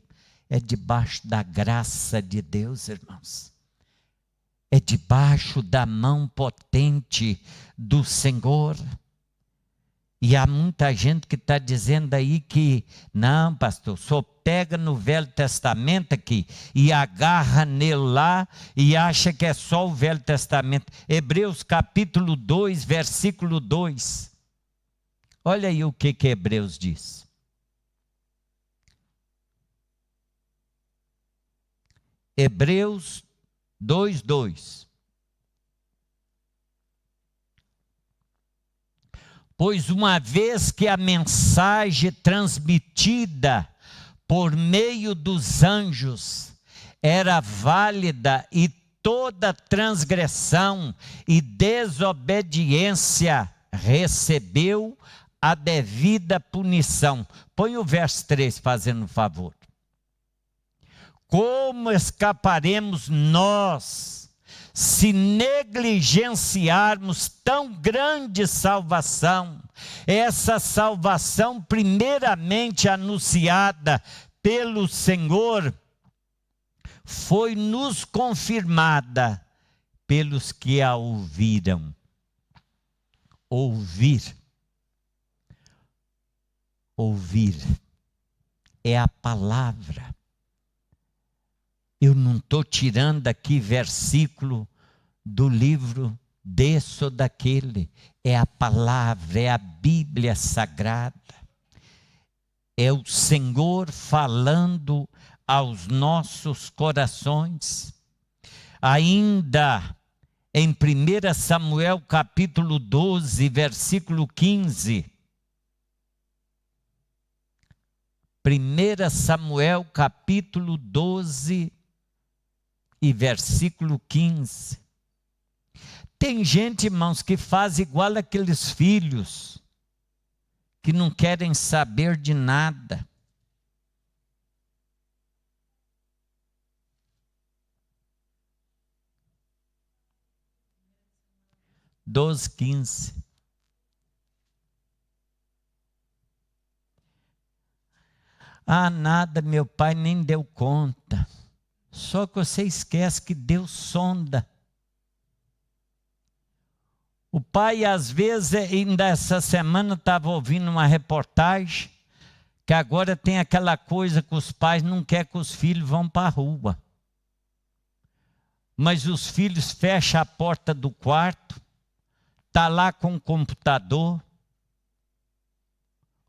É debaixo da graça de Deus, irmãos. É debaixo da mão potente do Senhor. E há muita gente que está dizendo aí que, não, pastor, só pega no Velho Testamento aqui e agarra nele lá e acha que é só o Velho Testamento. Hebreus capítulo 2, versículo 2. Olha aí o que Hebreus diz. Hebreus 2:2. Pois uma vez que a mensagem transmitida por meio dos anjos era válida e toda transgressão e desobediência recebeu a devida punição. Põe o verso 3 fazendo um favor. Como escaparemos nós se negligenciarmos tão grande salvação? Essa salvação primeiramente anunciada pelo Senhor foi nos confirmada pelos que a ouviram. Ouvir é a palavra. Eu não estou tirando aqui versículo do livro desse ou daquele. É a palavra, é a Bíblia Sagrada. É o Senhor falando aos nossos corações. Ainda em 1 Samuel capítulo 12, versículo 15. 1 Samuel capítulo 12 e versículo 15. Tem gente, irmãos, que faz igual aqueles filhos que não querem saber de nada. Doze, 15. Ah, nada, meu pai nem deu conta. Só que você esquece que Deus sonda. O pai, às vezes, ainda essa semana estava ouvindo uma reportagem que agora tem aquela coisa que os pais não querem que os filhos vão para a rua. Mas os filhos fecham a porta do quarto, está lá com o computador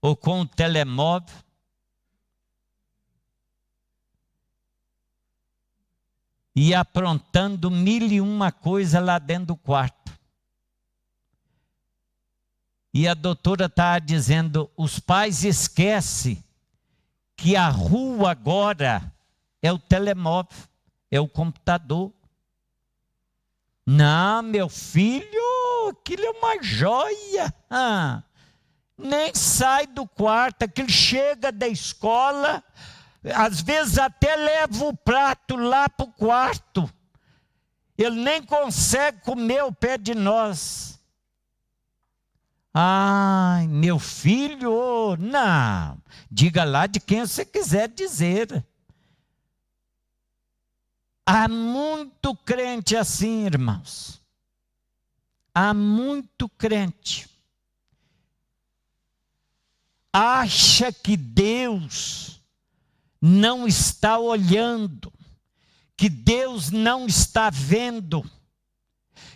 ou com o telemóvel, e aprontando 1001 coisa lá dentro do quarto. E a doutora está dizendo, os pais esquecem que a rua agora é o telemóvel, é o computador. Não, meu filho, aquilo é uma joia. Nem sai do quarto, aquele chega da escola, às vezes até leva o prato lá para o quarto. Ele nem consegue comer ao pé de nós. Ai, meu filho, não. Diga lá de quem você quiser dizer. Há muito crente assim, irmãos. Há muito crente. Acha que Deus não está olhando, que Deus não está vendo,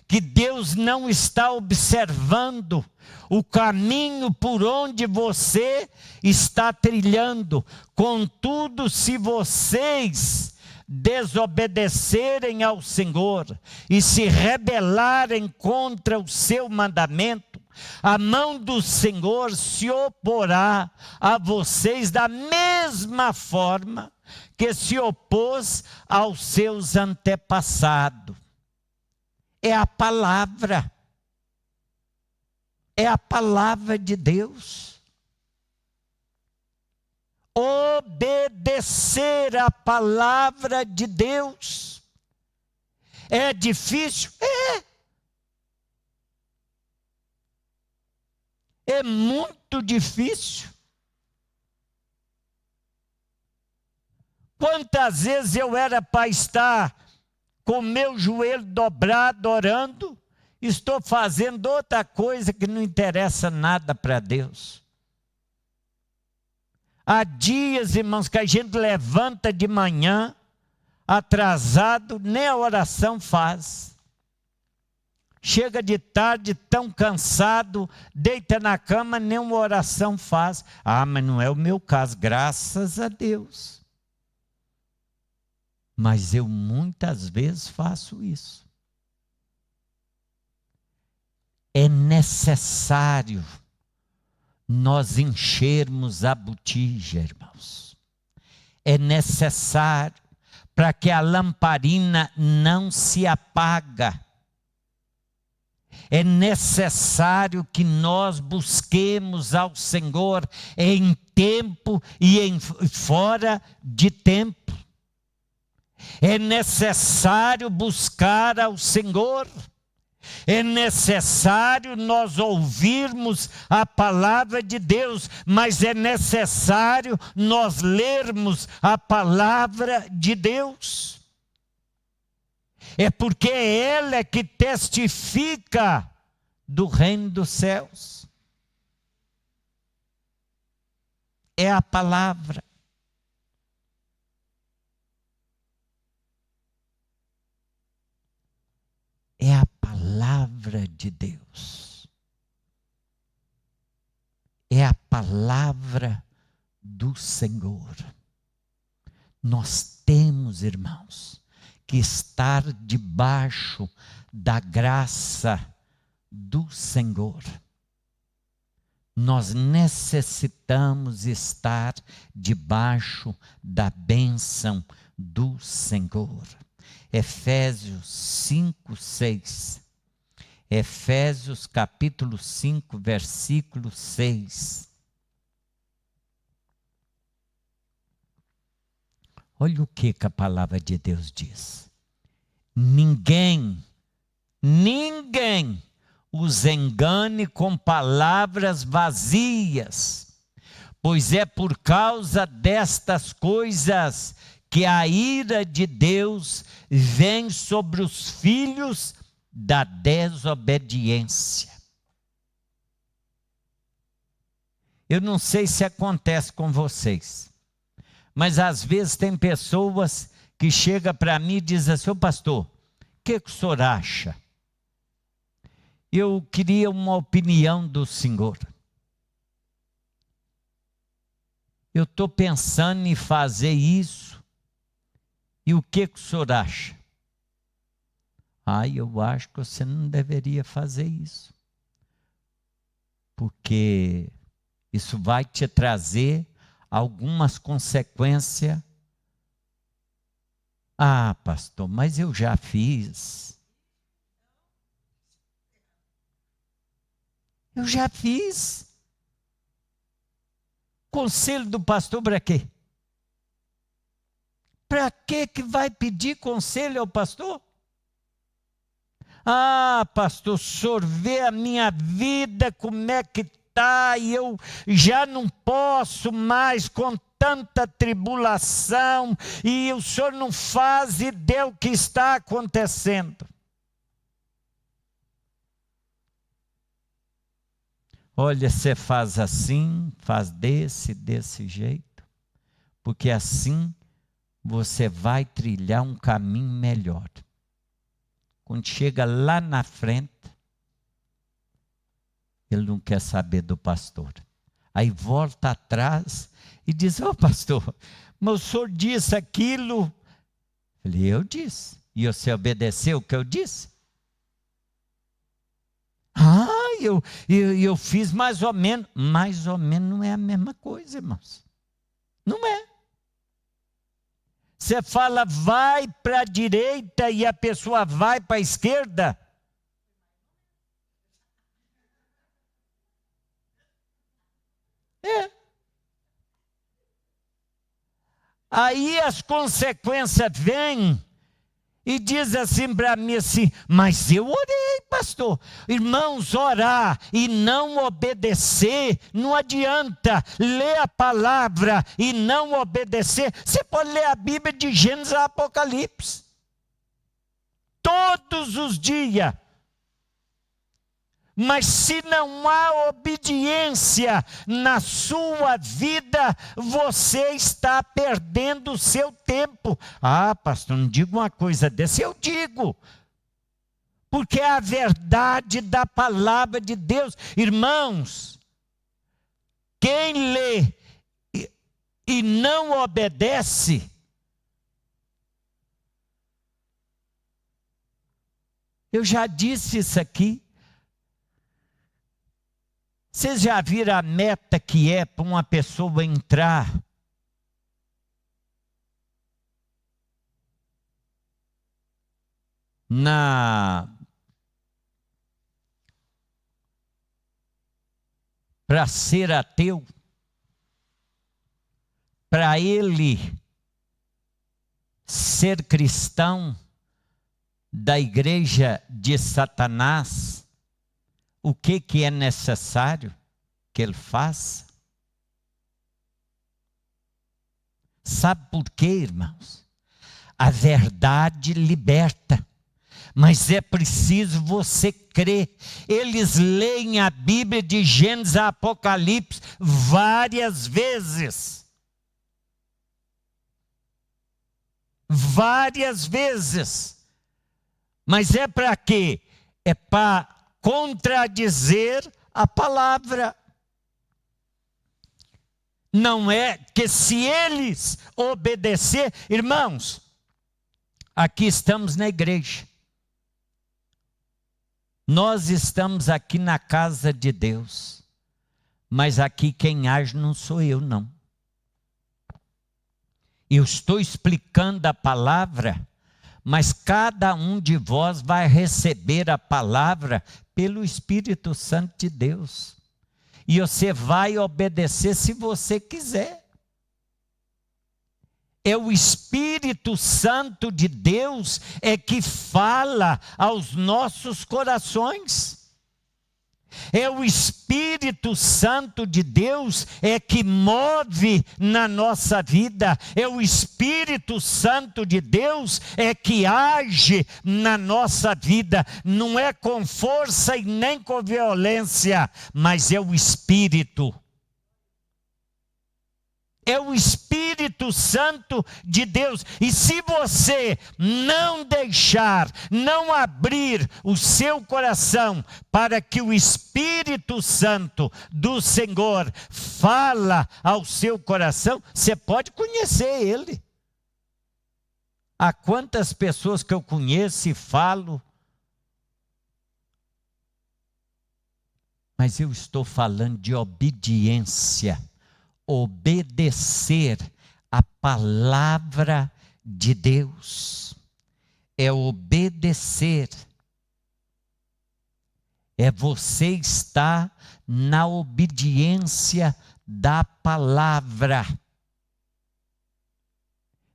que Deus não está observando o caminho por onde você está trilhando. Contudo, se vocês desobedecerem ao Senhor e se rebelarem contra o seu mandamento, a mão do Senhor se oporá a vocês da mesma forma que se opôs aos seus antepassados. É a palavra. É a palavra de Deus. Obedecer a palavra de Deus. É difícil? É muito difícil. Quantas vezes eu era para estar com meu joelho dobrado orando, estou fazendo outra coisa que não interessa nada para Deus. Há dias, irmãos, que a gente levanta de manhã, atrasado, nem a oração faz. Chega de tarde, tão cansado, deita na cama, nem uma oração faz. Mas não é o meu caso, graças a Deus. Mas eu muitas vezes faço isso. É necessário nós enchermos a botija, irmãos. É necessário para que a lamparina não se apague. É necessário que nós busquemos ao Senhor em tempo e fora de tempo. É necessário buscar ao Senhor. É necessário nós ouvirmos a palavra de Deus, mas é necessário nós lermos a palavra de Deus. É porque é ela que testifica do reino dos céus. É a palavra. É a palavra de Deus. É a palavra do Senhor. Nós temos, irmãos, que estar debaixo da graça do Senhor. Nós necessitamos estar debaixo da bênção do Senhor. Efésios 5, 6. Efésios capítulo 5, versículo 6. Olha o que a palavra de Deus diz. Ninguém os engane com palavras vazias, pois é por causa destas coisas que a ira de Deus vem sobre os filhos da desobediência. Eu não sei se acontece com vocês, mas às vezes tem pessoas que chegam para mim e dizem assim: ô pastor, o que o senhor acha? Eu queria uma opinião do senhor. Eu estou pensando em fazer isso. E o que o senhor acha? Eu acho que você não deveria fazer isso. Porque isso vai te trazer algumas consequências. Pastor, mas eu já fiz. Eu já fiz. Conselho do pastor para quê? Para que vai pedir conselho ao pastor? Pastor, o senhor vê a minha vida como é que está e eu já não posso mais com tanta tribulação e o senhor não faz ideia o que está acontecendo. Olha, você faz assim, faz desse jeito, porque assim você vai trilhar um caminho melhor. Quando chega lá na frente, ele não quer saber do pastor. Aí volta atrás e diz, pastor, mas o senhor disse aquilo. Eu disse. E você obedeceu o que eu disse? Eu fiz mais ou menos. Mais ou menos não é a mesma coisa, irmãos. Não é. Você fala, vai para a direita e a pessoa vai para a esquerda. Aí as consequências vêm e diz assim para mim assim, mas eu orei, pastor. Irmãos, orar e não obedecer não adianta. Ler a palavra e não obedecer. Você pode ler a Bíblia de Gênesis a Apocalipse. Todos os dias. Mas se não há obediência na sua vida, você está perdendo o seu tempo. Pastor, não diga uma coisa dessa. Eu digo. Porque é a verdade da palavra de Deus. Irmãos, quem lê e não obedece, eu já disse isso aqui. Vocês já viram a meta que é para uma pessoa entrar para ser ateu? Para ele ser cristão da igreja de Satanás? O que é necessário que ele faça? Sabe por quê, irmãos? A verdade liberta, mas é preciso você crer. Eles leem a Bíblia de Gênesis a Apocalipse várias vezes. Várias vezes. Mas é para quê? É para contradizer a palavra. Não é que se eles obedecer, irmãos, aqui estamos na igreja. Nós estamos aqui na casa de Deus. Mas aqui quem age não sou eu, não. Eu estou explicando a palavra, mas cada um de vós vai receber a palavra pelo Espírito Santo de Deus. E você vai obedecer se você quiser. É o Espírito Santo de Deus que fala aos nossos corações. É o Espírito Santo de Deus que move na nossa vida. É o Espírito Santo de Deus que age na nossa vida. Não é com força e nem com violência, mas é o Espírito. É o Espírito Santo de Deus. E se você não deixar, não abrir o seu coração para que o Espírito Santo do Senhor fala ao seu coração, você pode conhecer Ele. Há quantas pessoas que eu conheço e falo Mas eu estou falando de obediência. Obedecer a palavra de Deus. É obedecer. É você estar na obediência da palavra.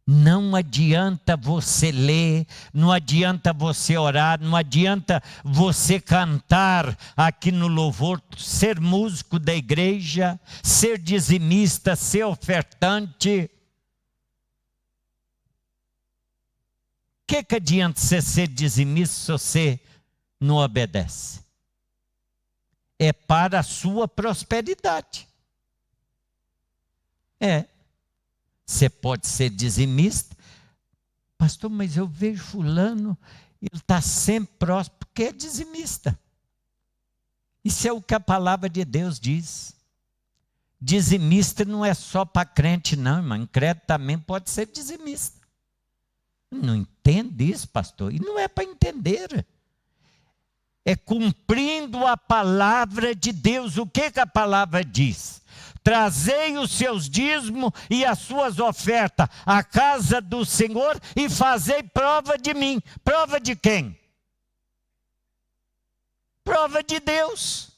Não adianta você ler, não adianta você orar, não adianta você cantar aqui no louvor, ser músico da igreja, ser dizimista, ser ofertante. O que adianta você ser dizimista se você não obedece? É para a sua prosperidade. Você pode ser dizimista. Pastor, mas eu vejo fulano, ele está sempre próximo, porque é dizimista. Isso é o que a palavra de Deus diz. Dizimista não é só para crente não, irmão. Incrédulo também pode ser dizimista. Não entende isso, pastor? E não é para entender. É cumprindo a palavra de Deus. O que a palavra diz? Trazei os seus dízimos e as suas ofertas à casa do Senhor e fazei prova de mim. Prova de quem? Prova de Deus.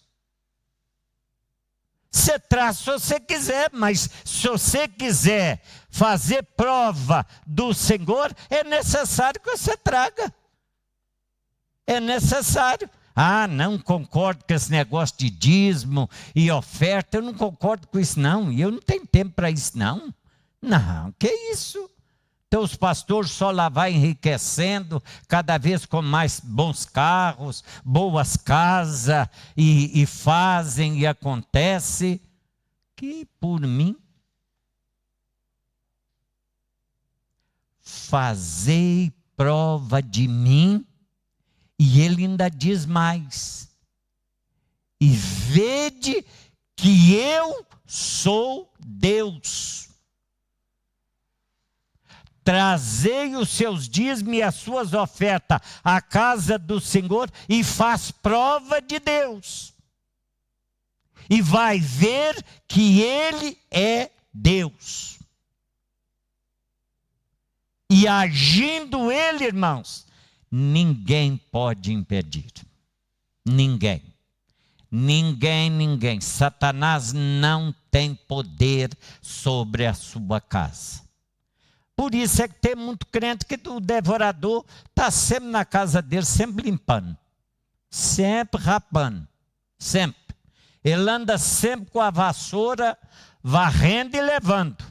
Você traz se você quiser, mas se você quiser fazer prova do Senhor, é necessário que você traga. É necessário. Ah, não concordo com esse negócio de dízimo e oferta, eu não concordo com isso não, e eu não tenho tempo para isso não. Não, que isso? Então os pastores só lá vai enriquecendo, cada vez com mais bons carros, boas casas, e fazem e acontece, que por mim, fazei prova de mim. E ele ainda diz mais: e vede que eu sou Deus. Trazei os seus dízimos e as suas ofertas à casa do Senhor e faz prova de Deus. E vai ver que Ele é Deus. E agindo Ele, irmãos, ninguém pode impedir. Ninguém. Ninguém. Satanás não tem poder sobre a sua casa. Por isso é que tem muito crente que o devorador está sempre na casa dele, sempre limpando. Sempre rapando. Sempre. Ele anda sempre com a vassoura, varrendo e levando.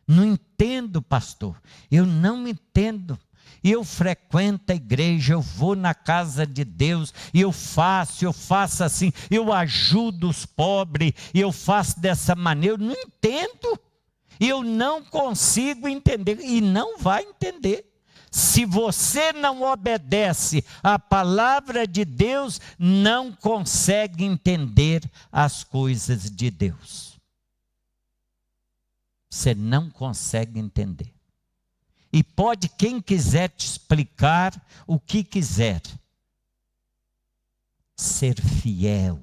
Não entendo, pastor. Eu não entendo. Eu frequento a igreja, eu vou na casa de Deus, eu faço assim, eu ajudo os pobres, eu faço dessa maneira. Eu não entendo. Eu não consigo entender e não vai entender. Se você não obedece à palavra de Deus, não consegue entender as coisas de Deus. Você não consegue entender. E pode quem quiser te explicar o que quiser. Ser fiel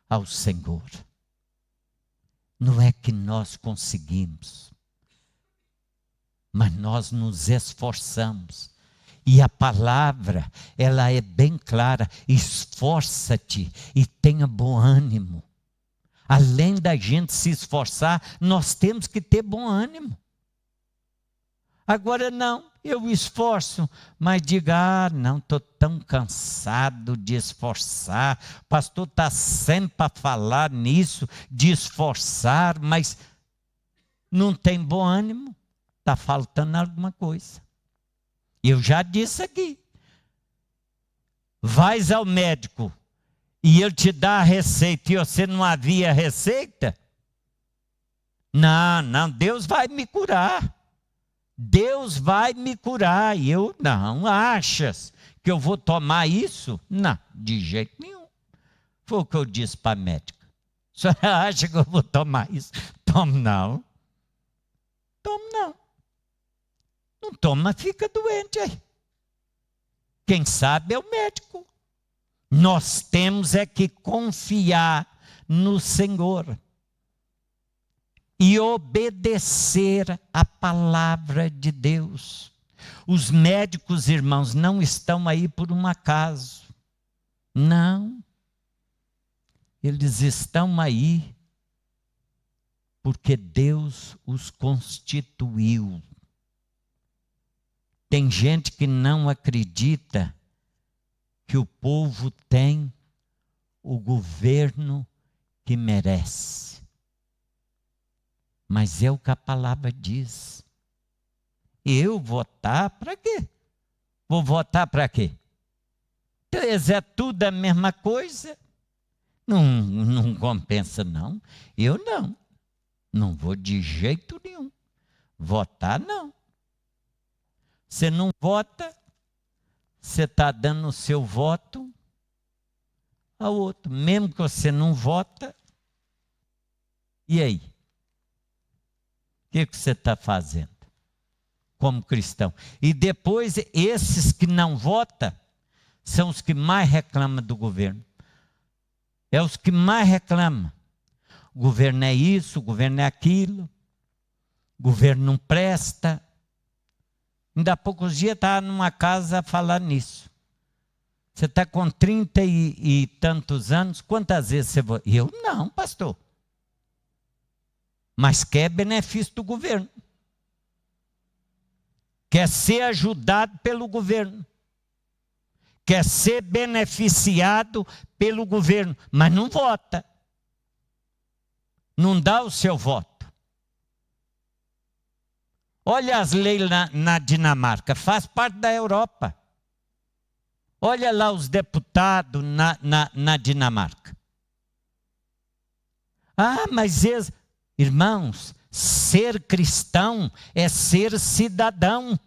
ao Senhor. Não é que nós conseguimos, mas nós nos esforçamos. E a palavra, ela é bem clara: esforça-te e tenha bom ânimo. Além da gente se esforçar, nós temos que ter bom ânimo. Agora não, eu esforço, mas diga, não, estou tão cansado de esforçar, o pastor está sempre a falar nisso, de esforçar, mas não tem bom ânimo, está faltando alguma coisa. Eu já disse aqui, vais ao médico e ele te dá a receita e você não havia receita? Não, Deus vai me curar. Deus vai me curar. E eu, não, achas que eu vou tomar isso? Não, de jeito nenhum. Foi o que eu disse para a médica. A senhora acha que eu vou tomar isso? Tomo não. Tomo não. Não toma, fica doente aí. Quem sabe é o médico. Nós temos é que confiar no Senhor e obedecer a palavra de Deus. Os médicos, irmãos, não estão aí por um acaso. Não. Eles estão aí porque Deus os constituiu. Tem gente que não acredita que o povo tem o governo que merece. Mas é o que a palavra diz. Eu votar para quê? Vou votar para quê? Então, é tudo a mesma coisa. Não compensa, não. Eu não. Não vou de jeito nenhum. Votar, não. Você não vota, você está dando o seu voto ao outro. Mesmo que você não vota, e aí? O que você está fazendo como cristão? E depois, esses que não votam, são os que mais reclamam do governo. É os que mais reclamam. O governo é isso, o governo é aquilo. O governo não presta. Ainda há poucos dias estava numa casa a falar nisso. Você está com 30 e tantos anos, quantas vezes você votou? Eu não, pastor. Mas quer benefício do governo. Quer ser ajudado pelo governo. Quer ser beneficiado pelo governo, mas não vota. Não dá o seu voto. Olha as leis na Dinamarca, faz parte da Europa. Olha lá os deputados na Dinamarca. Ah, mas irmãos, ser cristão é ser cidadão.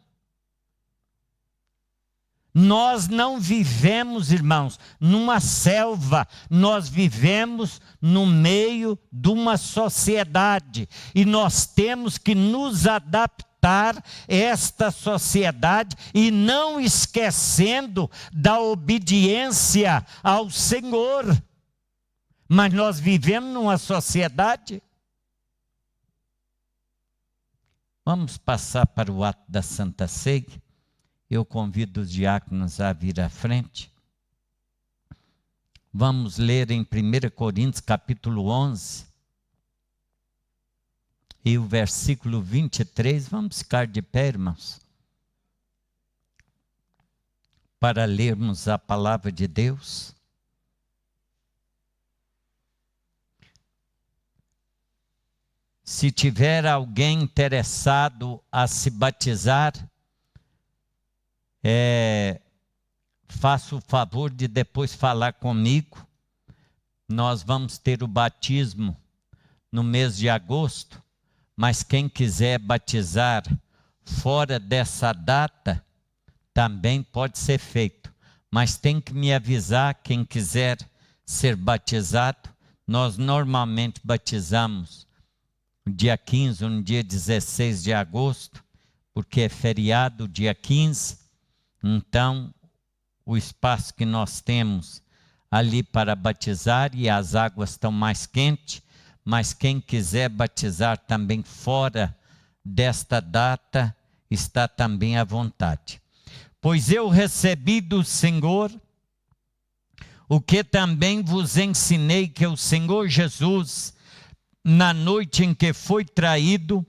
Nós não vivemos, irmãos, numa selva, nós vivemos no meio de uma sociedade e nós temos que nos adaptar a esta sociedade e não esquecendo da obediência ao Senhor. Mas nós vivemos numa sociedade. Vamos passar para o ato da Santa Ceia. Eu convido os diáconos a vir à frente. Vamos ler em 1 Coríntios capítulo 11. E o versículo 23. Vamos ficar de pé, irmãos. Para lermos a palavra de Deus. Se tiver alguém interessado a se batizar, faça o favor de depois falar comigo. Nós vamos ter o batismo no mês de agosto, mas quem quiser batizar fora dessa data, também pode ser feito. Mas tem que me avisar quem quiser ser batizado. Nós normalmente batizamos no dia 15 ou no dia 16 de agosto, porque é feriado dia 15. Então, o espaço que nós temos ali para batizar e as águas estão mais quentes, mas quem quiser batizar também fora desta data, está também à vontade. Pois eu recebi do Senhor o que também vos ensinei, que o Senhor Jesus, na noite em que foi traído,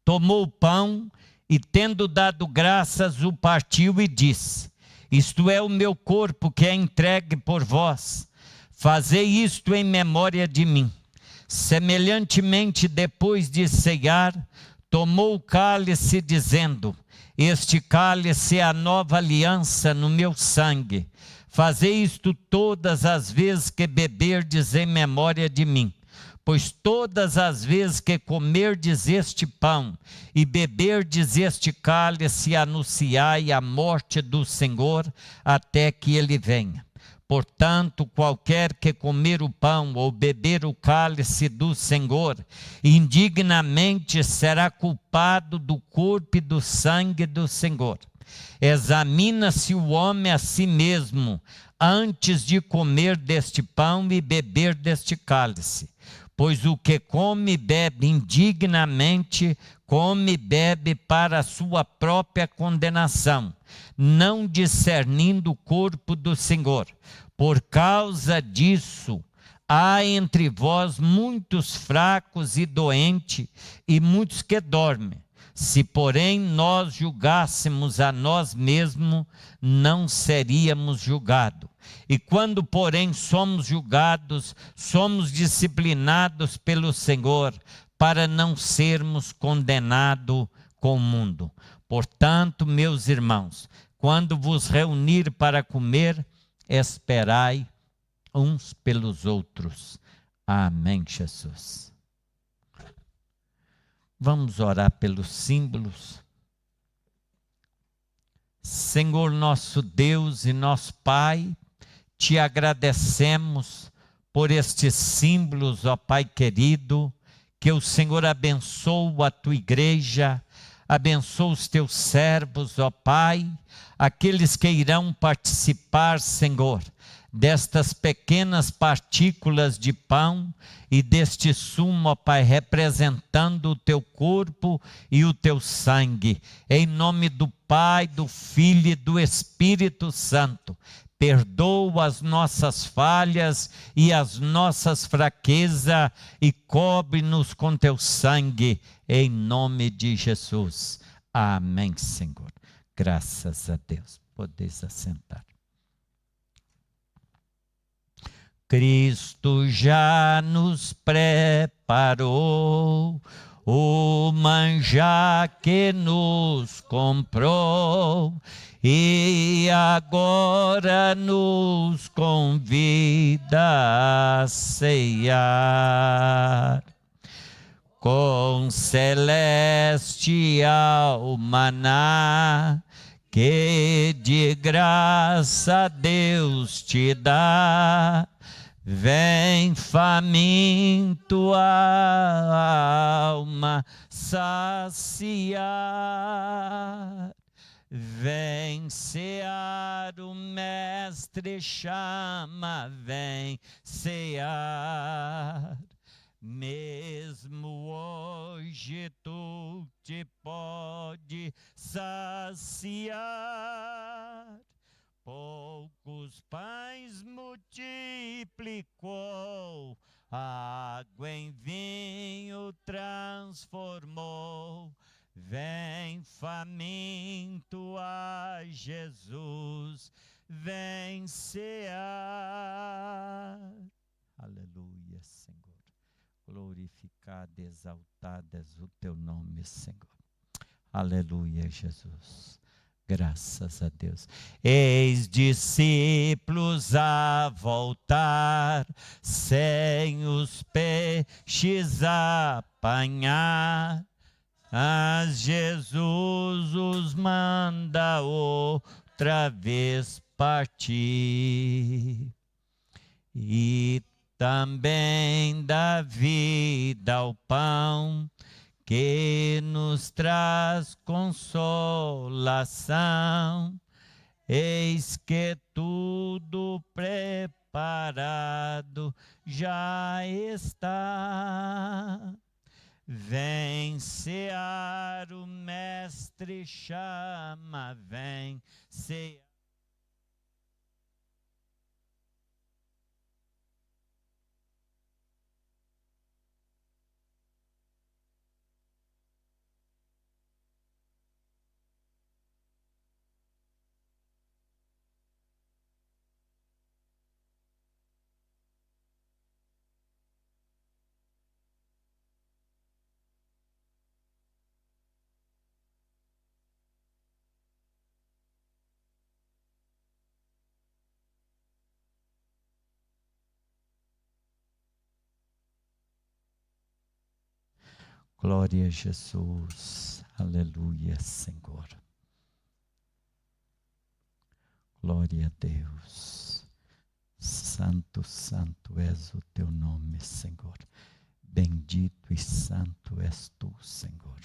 tomou o pão e, tendo dado graças, o partiu e disse: isto é o meu corpo que é entregue por vós. Fazei isto em memória de mim. Semelhantemente, depois de ceiar, tomou o cálice, dizendo: este cálice é a nova aliança no meu sangue. Fazei isto todas as vezes que beberdes em memória de mim. Pois todas as vezes que comerdes este pão e beberdes este cálice, anunciai a morte do Senhor até que ele venha. Portanto, qualquer que comer o pão ou beber o cálice do Senhor, indignamente será culpado do corpo e do sangue do Senhor. Examina-se o homem a si mesmo, antes de comer deste pão e beber deste cálice. Pois o que come e bebe indignamente, come e bebe para a sua própria condenação, não discernindo o corpo do Senhor. Por causa disso, há entre vós muitos fracos e doentes, e muitos que dormem. Se, porém, nós julgássemos a nós mesmos, não seríamos julgados. E quando, porém, somos julgados, somos disciplinados pelo Senhor, para não sermos condenados com o mundo. Portanto, meus irmãos, quando vos reunir para comer, esperai uns pelos outros. Amém, Jesus. Vamos orar pelos símbolos. Senhor nosso Deus e nosso Pai, te agradecemos por estes símbolos, ó Pai querido, que o Senhor abençoe a tua igreja, abençoe os teus servos, ó Pai, aqueles que irão participar, Senhor, destas pequenas partículas de pão e deste sumo, ó Pai, representando o teu corpo e o teu sangue. Em nome do Pai, do Filho e do Espírito Santo, perdoa as nossas falhas e as nossas fraquezas e cobre-nos com teu sangue, em nome de Jesus. Amém, Senhor. Graças a Deus. Podeis assentar. Cristo já nos preparou o manjar que nos comprou e agora nos convida a ceiar. Com celestial maná que de graça Deus te dá, vem faminto a alma saciar. Vem cear, o Mestre chama, vem cear. Mesmo hoje tu te pode saciar. Poucos pães multiplicou, água em vinho transformou. Vem faminto a Jesus, vem cear. Aleluia, Senhor. Glorificado, exaltado és o teu nome, Senhor. Aleluia, Jesus. Graças a Deus. Eis discípulos a voltar, sem os peixes apanhar. Mas Jesus os manda outra vez partir. E também dá vida ao pão, que nos traz consolação. Eis que tudo preparado já está. Vem cear, o Mestre chama, vem cear. Glória a Jesus, aleluia, Senhor. Glória a Deus. Santo, santo és o teu nome, Senhor. Bendito e santo és tu, Senhor.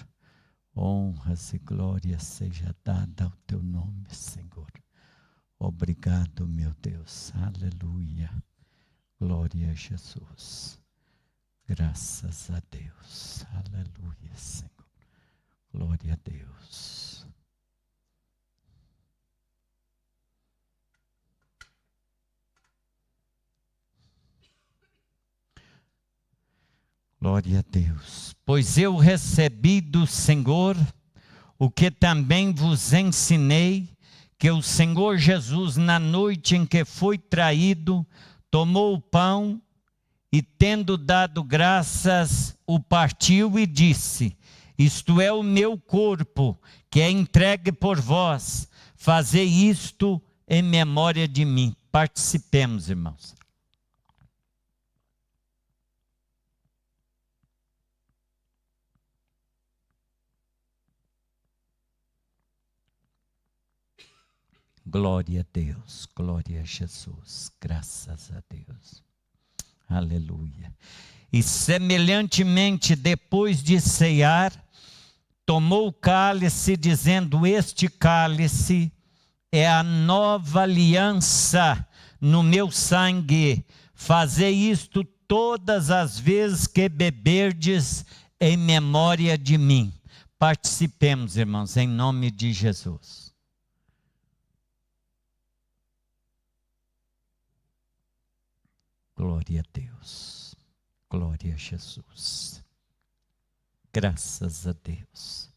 Honras e glória seja dada ao teu nome, Senhor. Obrigado, meu Deus. Aleluia. Glória a Jesus. Graças a Deus. Aleluia, Senhor. Glória a Deus. Glória a Deus. Pois eu recebi do Senhor o que também vos ensinei, que o Senhor Jesus, na noite em que foi traído, tomou o pão e, tendo dado graças, o partiu e disse: isto é o meu corpo, que é entregue por vós. Fazei isto em memória de mim. Participemos, irmãos. Glória a Deus, glória a Jesus, graças a Deus. Aleluia. E semelhantemente, depois de ceiar, tomou o cálice, dizendo: este cálice é a nova aliança no meu sangue. Fazei isto todas as vezes que beberdes, em memória de mim. Participemos, irmãos, em nome de Jesus. Glória a Deus, glória a Jesus, graças a Deus.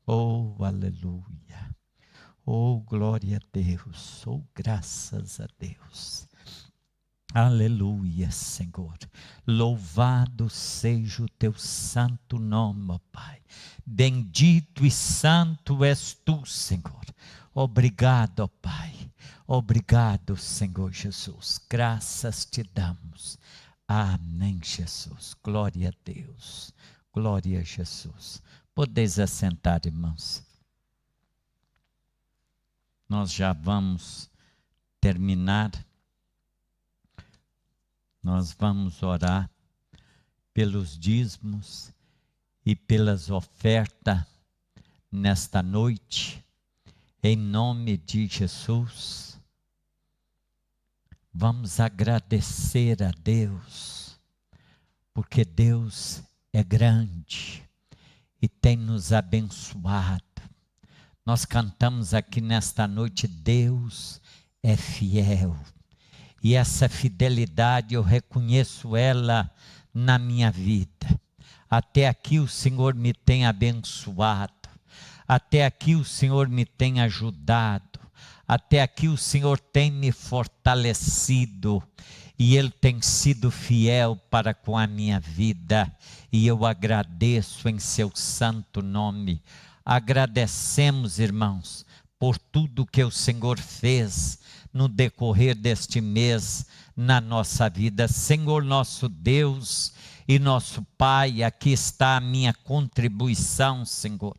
Oh, aleluia, oh, glória a Deus, oh, graças a Deus. Aleluia, Senhor. Louvado seja o teu santo nome, ó Pai. Bendito e santo és tu, Senhor. Obrigado, ó Pai. Obrigado, Senhor Jesus. Graças te damos. Amém, Jesus. Glória a Deus. Glória a Jesus. Podeis assentar, irmãos. Nós já vamos terminar. Nós vamos orar pelos dízimos e pelas ofertas nesta noite, em nome de Jesus. Vamos agradecer a Deus, porque Deus é grande e tem nos abençoado. Nós cantamos aqui nesta noite: Deus é fiel. E essa fidelidade eu reconheço ela na minha vida. Até aqui o Senhor me tem abençoado. Até aqui o Senhor me tem ajudado. Até aqui o Senhor tem me fortalecido. E Ele tem sido fiel para com a minha vida. E eu agradeço em seu santo nome. Agradecemos, irmãos, por tudo que o Senhor fez no decorrer deste mês na nossa vida. Senhor nosso Deus e nosso Pai, aqui está a minha contribuição, Senhor,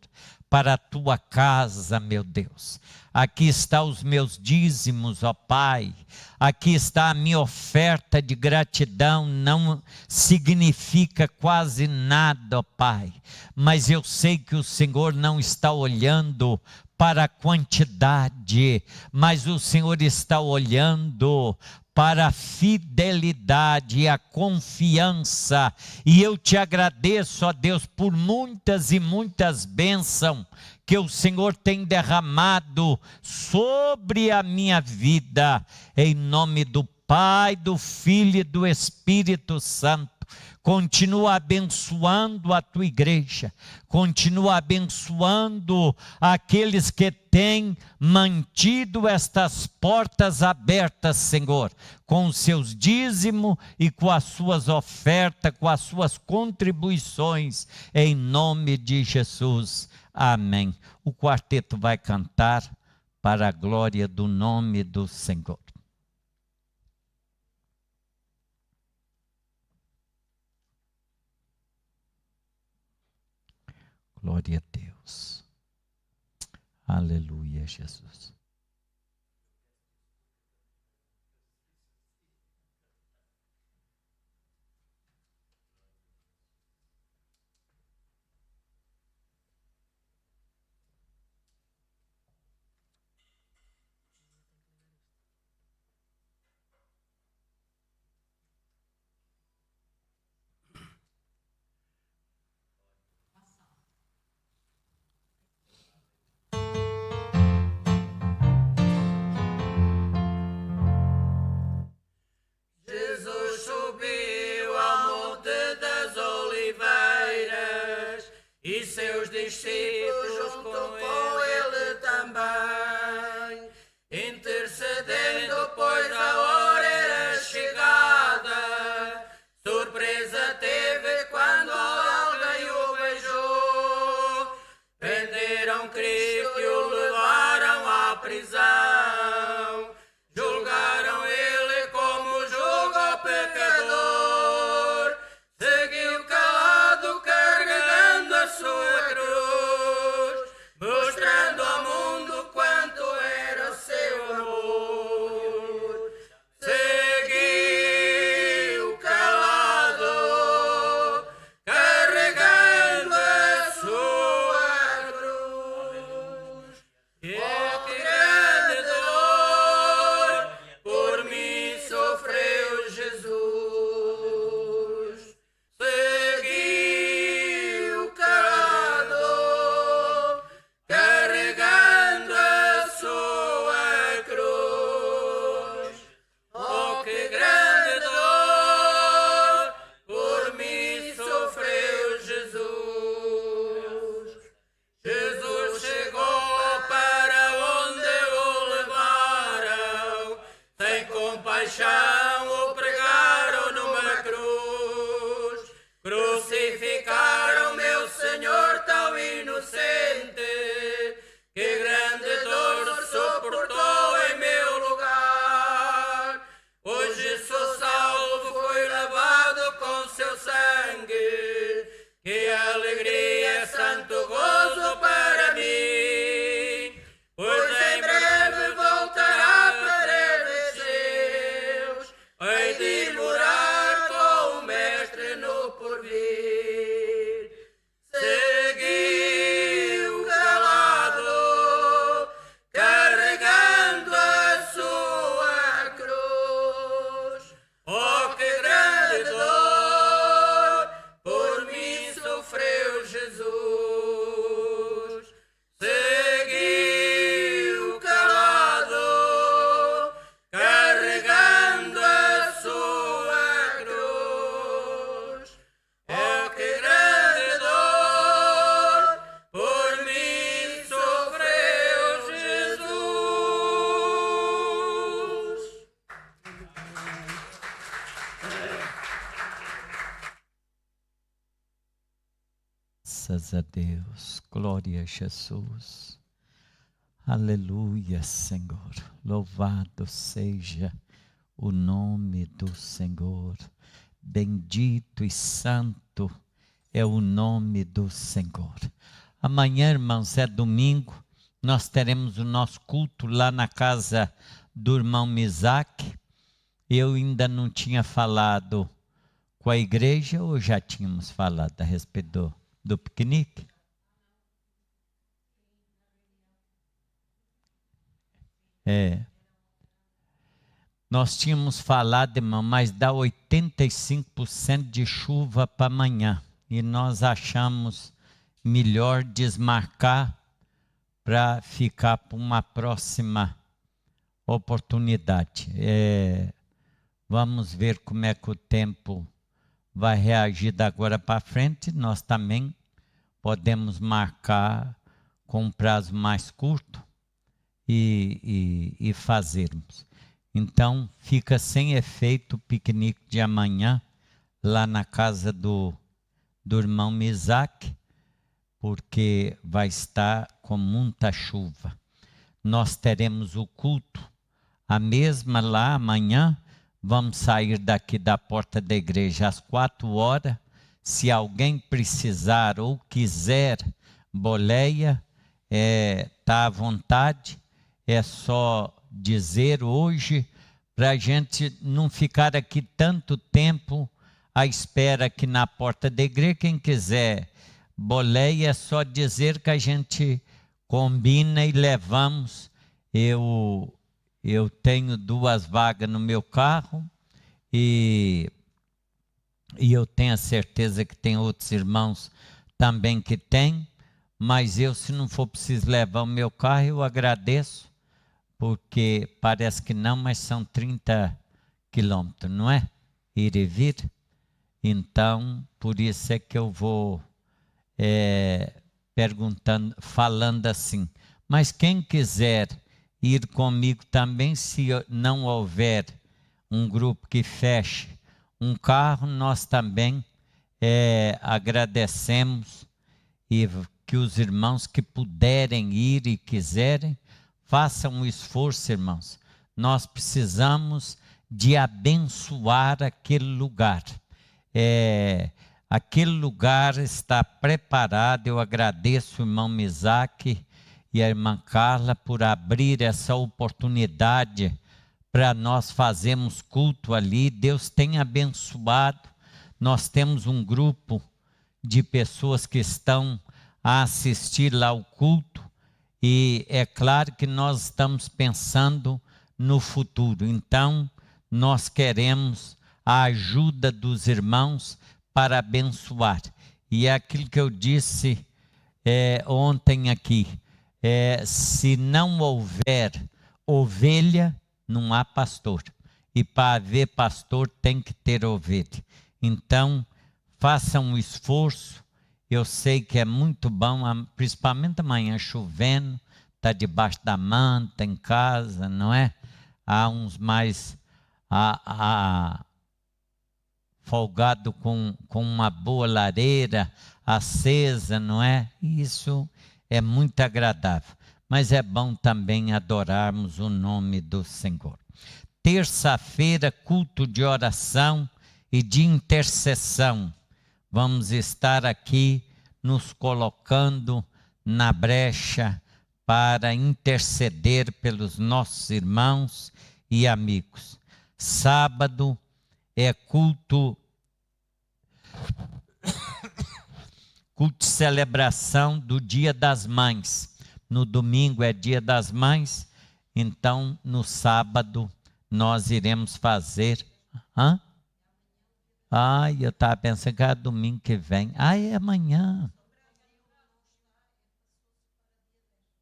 para a tua casa, meu Deus. Aqui está os meus dízimos, ó Pai. Aqui está a minha oferta de gratidão. Não significa quase nada, ó Pai. Mas eu sei que o Senhor não está olhando para a quantidade, mas o Senhor está olhando para a fidelidade e a confiança. E eu te agradeço, ó Deus, por muitas e muitas bênçãos que o Senhor tem derramado sobre a minha vida, em nome do Pai, do Filho e do Espírito Santo. Continua abençoando a tua igreja, continua abençoando aqueles que têm mantido estas portas abertas, Senhor, com os seus dízimos e com as suas ofertas, com as suas contribuições, em nome de Jesus. Amém. O quarteto vai cantar para a glória do nome do Senhor. Glória a Deus. Aleluia, Jesus. e seus discípulos junto com ele também, intercedendo, pois a hora era chegada. Surpresa teve quando alguém o beijou. Prenderam Cristo e o levaram à prisão. Julgaram ele como julga o pecador. Seguiu calado, carregando a sua cruz, mostrando ao mundo quanto era o seu amor. Seguiu calado, carregando a sua cruz. E que grande dor por mim sofreu Jesus. Seguiu calado, carregando a sua cruz. Oh, que grande dor por mim sofreu Jesus. Jesus chegou para onde o levaram, sem compaixão o pregaram numa cruz. Crucificaram meu Senhor tão inocente, que grande dor suportou em meu lugar. Hoje sou salvo, fui lavado com seu sangue, que alegria, santo gozo para mim, pois em breve voltará para os seus, hei de morar com o Mestre no porvir. Seguiu calado, carregando a sua cruz. Oh, que grande dor por mim sofreu Jesus. Seguiu calado, carregando a sua cruz. Oh, que grande dor por mim sofreu Jesus. Graças a Deus, glória a Jesus. Aleluia, Senhor. Louvado seja o nome do Senhor. Bendito e santo é o nome do Senhor. Amanhã, irmãos, é domingo. Nós teremos o nosso culto lá na casa do irmão Misaque. Eu ainda não tinha falado com a igreja, ou já tínhamos falado a respeito do piquenique? Nós tínhamos falado, irmão, mas dá 85% de chuva para amanhã. E nós achamos melhor desmarcar para ficar para uma próxima oportunidade. Vamos ver como é que o tempo vai reagir da agora para frente. Nós também podemos marcar com um prazo mais curto e fazermos. Então, fica sem efeito o piquenique de amanhã, lá na casa do irmão Misaque, porque vai estar com muita chuva. Nós teremos o culto, a mesma lá amanhã. Vamos sair daqui da porta da igreja às 4h. Se alguém precisar ou quiser boleia, está à vontade. É só dizer hoje, para a gente não ficar aqui tanto tempo à espera aqui na porta da igreja. Quem quiser boleia, é só dizer que a gente combina e levamos. Eu tenho 2 vagas no meu carro e eu tenho a certeza que tem outros irmãos também que têm, mas eu, se não for preciso levar o meu carro, eu agradeço, porque parece que não, mas são 30 quilômetros, não é? Ir e vir. Então, por isso é que eu vou perguntando, falando assim: mas quem quiser ir comigo também, se não houver um grupo que feche um carro, nós também agradecemos, e que os irmãos que puderem ir e quiserem, façam um esforço, irmãos. Nós precisamos de abençoar aquele lugar. Aquele lugar está preparado. Eu agradeço o irmão Misaque e a irmã Carla por abrir essa oportunidade para nós fazermos culto ali. Deus tem abençoado. Nós temos um grupo de pessoas que estão a assistir lá o culto, e é claro que nós estamos pensando no futuro. Então, nós queremos a ajuda dos irmãos para abençoar. E é aquilo que eu disse ontem aqui: se não houver ovelha, não há pastor. E para haver pastor tem que ter ovelha. Então, façam um esforço. Eu sei que é muito bom, principalmente amanhã chovendo, está debaixo da manta em casa, não é? Há uns mais folgado com uma boa lareira acesa, não é? Isso é muito agradável. Mas é bom também adorarmos o nome do Senhor. Terça-feira, culto de oração e de intercessão. Vamos estar aqui nos colocando na brecha para interceder pelos nossos irmãos e amigos. Sábado é culto de celebração do Dia das Mães. No domingo é Dia das Mães, então no sábado nós iremos fazer... eu estava pensando que era domingo que vem. É amanhã.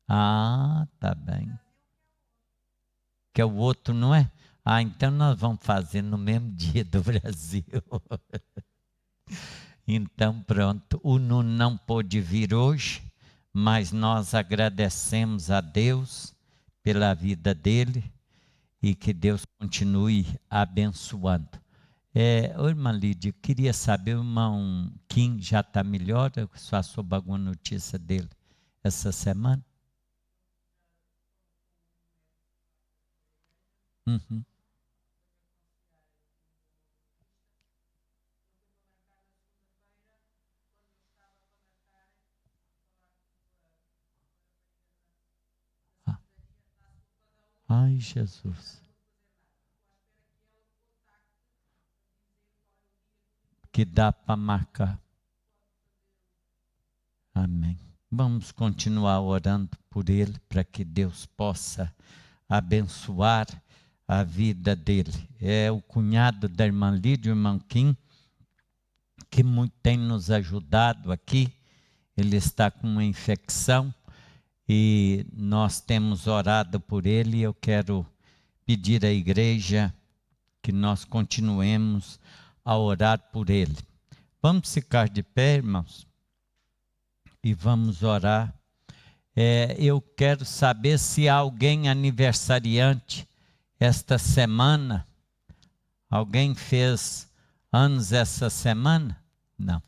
Tá bem. Que é o outro, não é? Então nós vamos fazer no mesmo dia do Brasil. Então pronto, o Nuno não pôde vir hoje, mas nós agradecemos a Deus pela vida dele e que Deus continue abençoando. Irmã Lídia, queria saber, o irmão Kim já está melhor? Só soube alguma notícia dele essa semana? Uhum. Ai, Jesus. Que dá para marcar. Amém. Vamos continuar orando por ele, para que Deus possa abençoar a vida dele. É o cunhado da irmã Lídia, o irmão Kim, que muito tem nos ajudado aqui. Ele está com uma infecção e nós temos orado por ele. Eu quero pedir à igreja que nós continuemos a orar por ele. Vamos ficar de pé, irmãos, e vamos orar. Eu quero saber se há alguém aniversariante esta semana. Alguém fez anos essa semana? Não.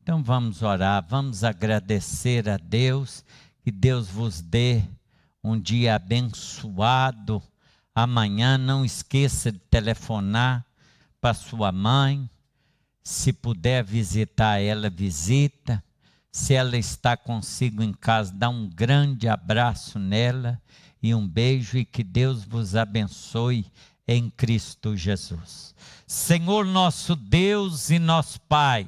Então vamos orar, vamos agradecer a Deus, que Deus vos dê um dia abençoado. Amanhã não esqueça de telefonar para sua mãe. Se puder visitar ela, visita. Se ela está consigo em casa, dá um grande abraço nela e um beijo, e que Deus vos abençoe em Cristo Jesus. Senhor nosso Deus e nosso Pai,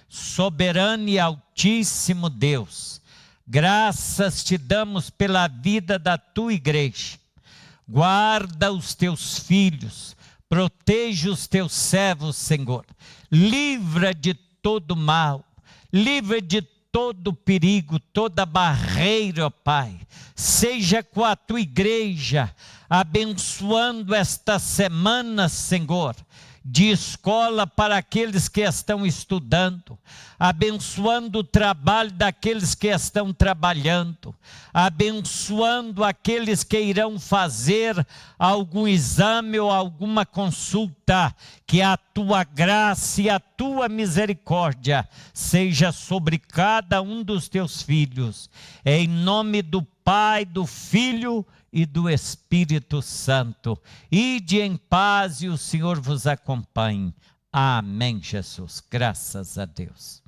soberano e altíssimo Deus, graças te damos pela vida da tua igreja. Guarda os teus filhos, proteja os teus servos, Senhor. Livra de todo mal, livra de todo perigo, toda barreira, ó Pai. Seja com a tua igreja, abençoando esta semana, Senhor. de escola para aqueles que estão estudando, abençoando o trabalho daqueles que estão trabalhando, abençoando aqueles que irão fazer algum exame ou alguma consulta, que a tua graça e a tua misericórdia seja sobre cada um dos teus filhos, em nome do Pai, do Filho e do Espírito Santo. Ide em paz e o Senhor vos acompanhe. Amém, Jesus. Graças a Deus.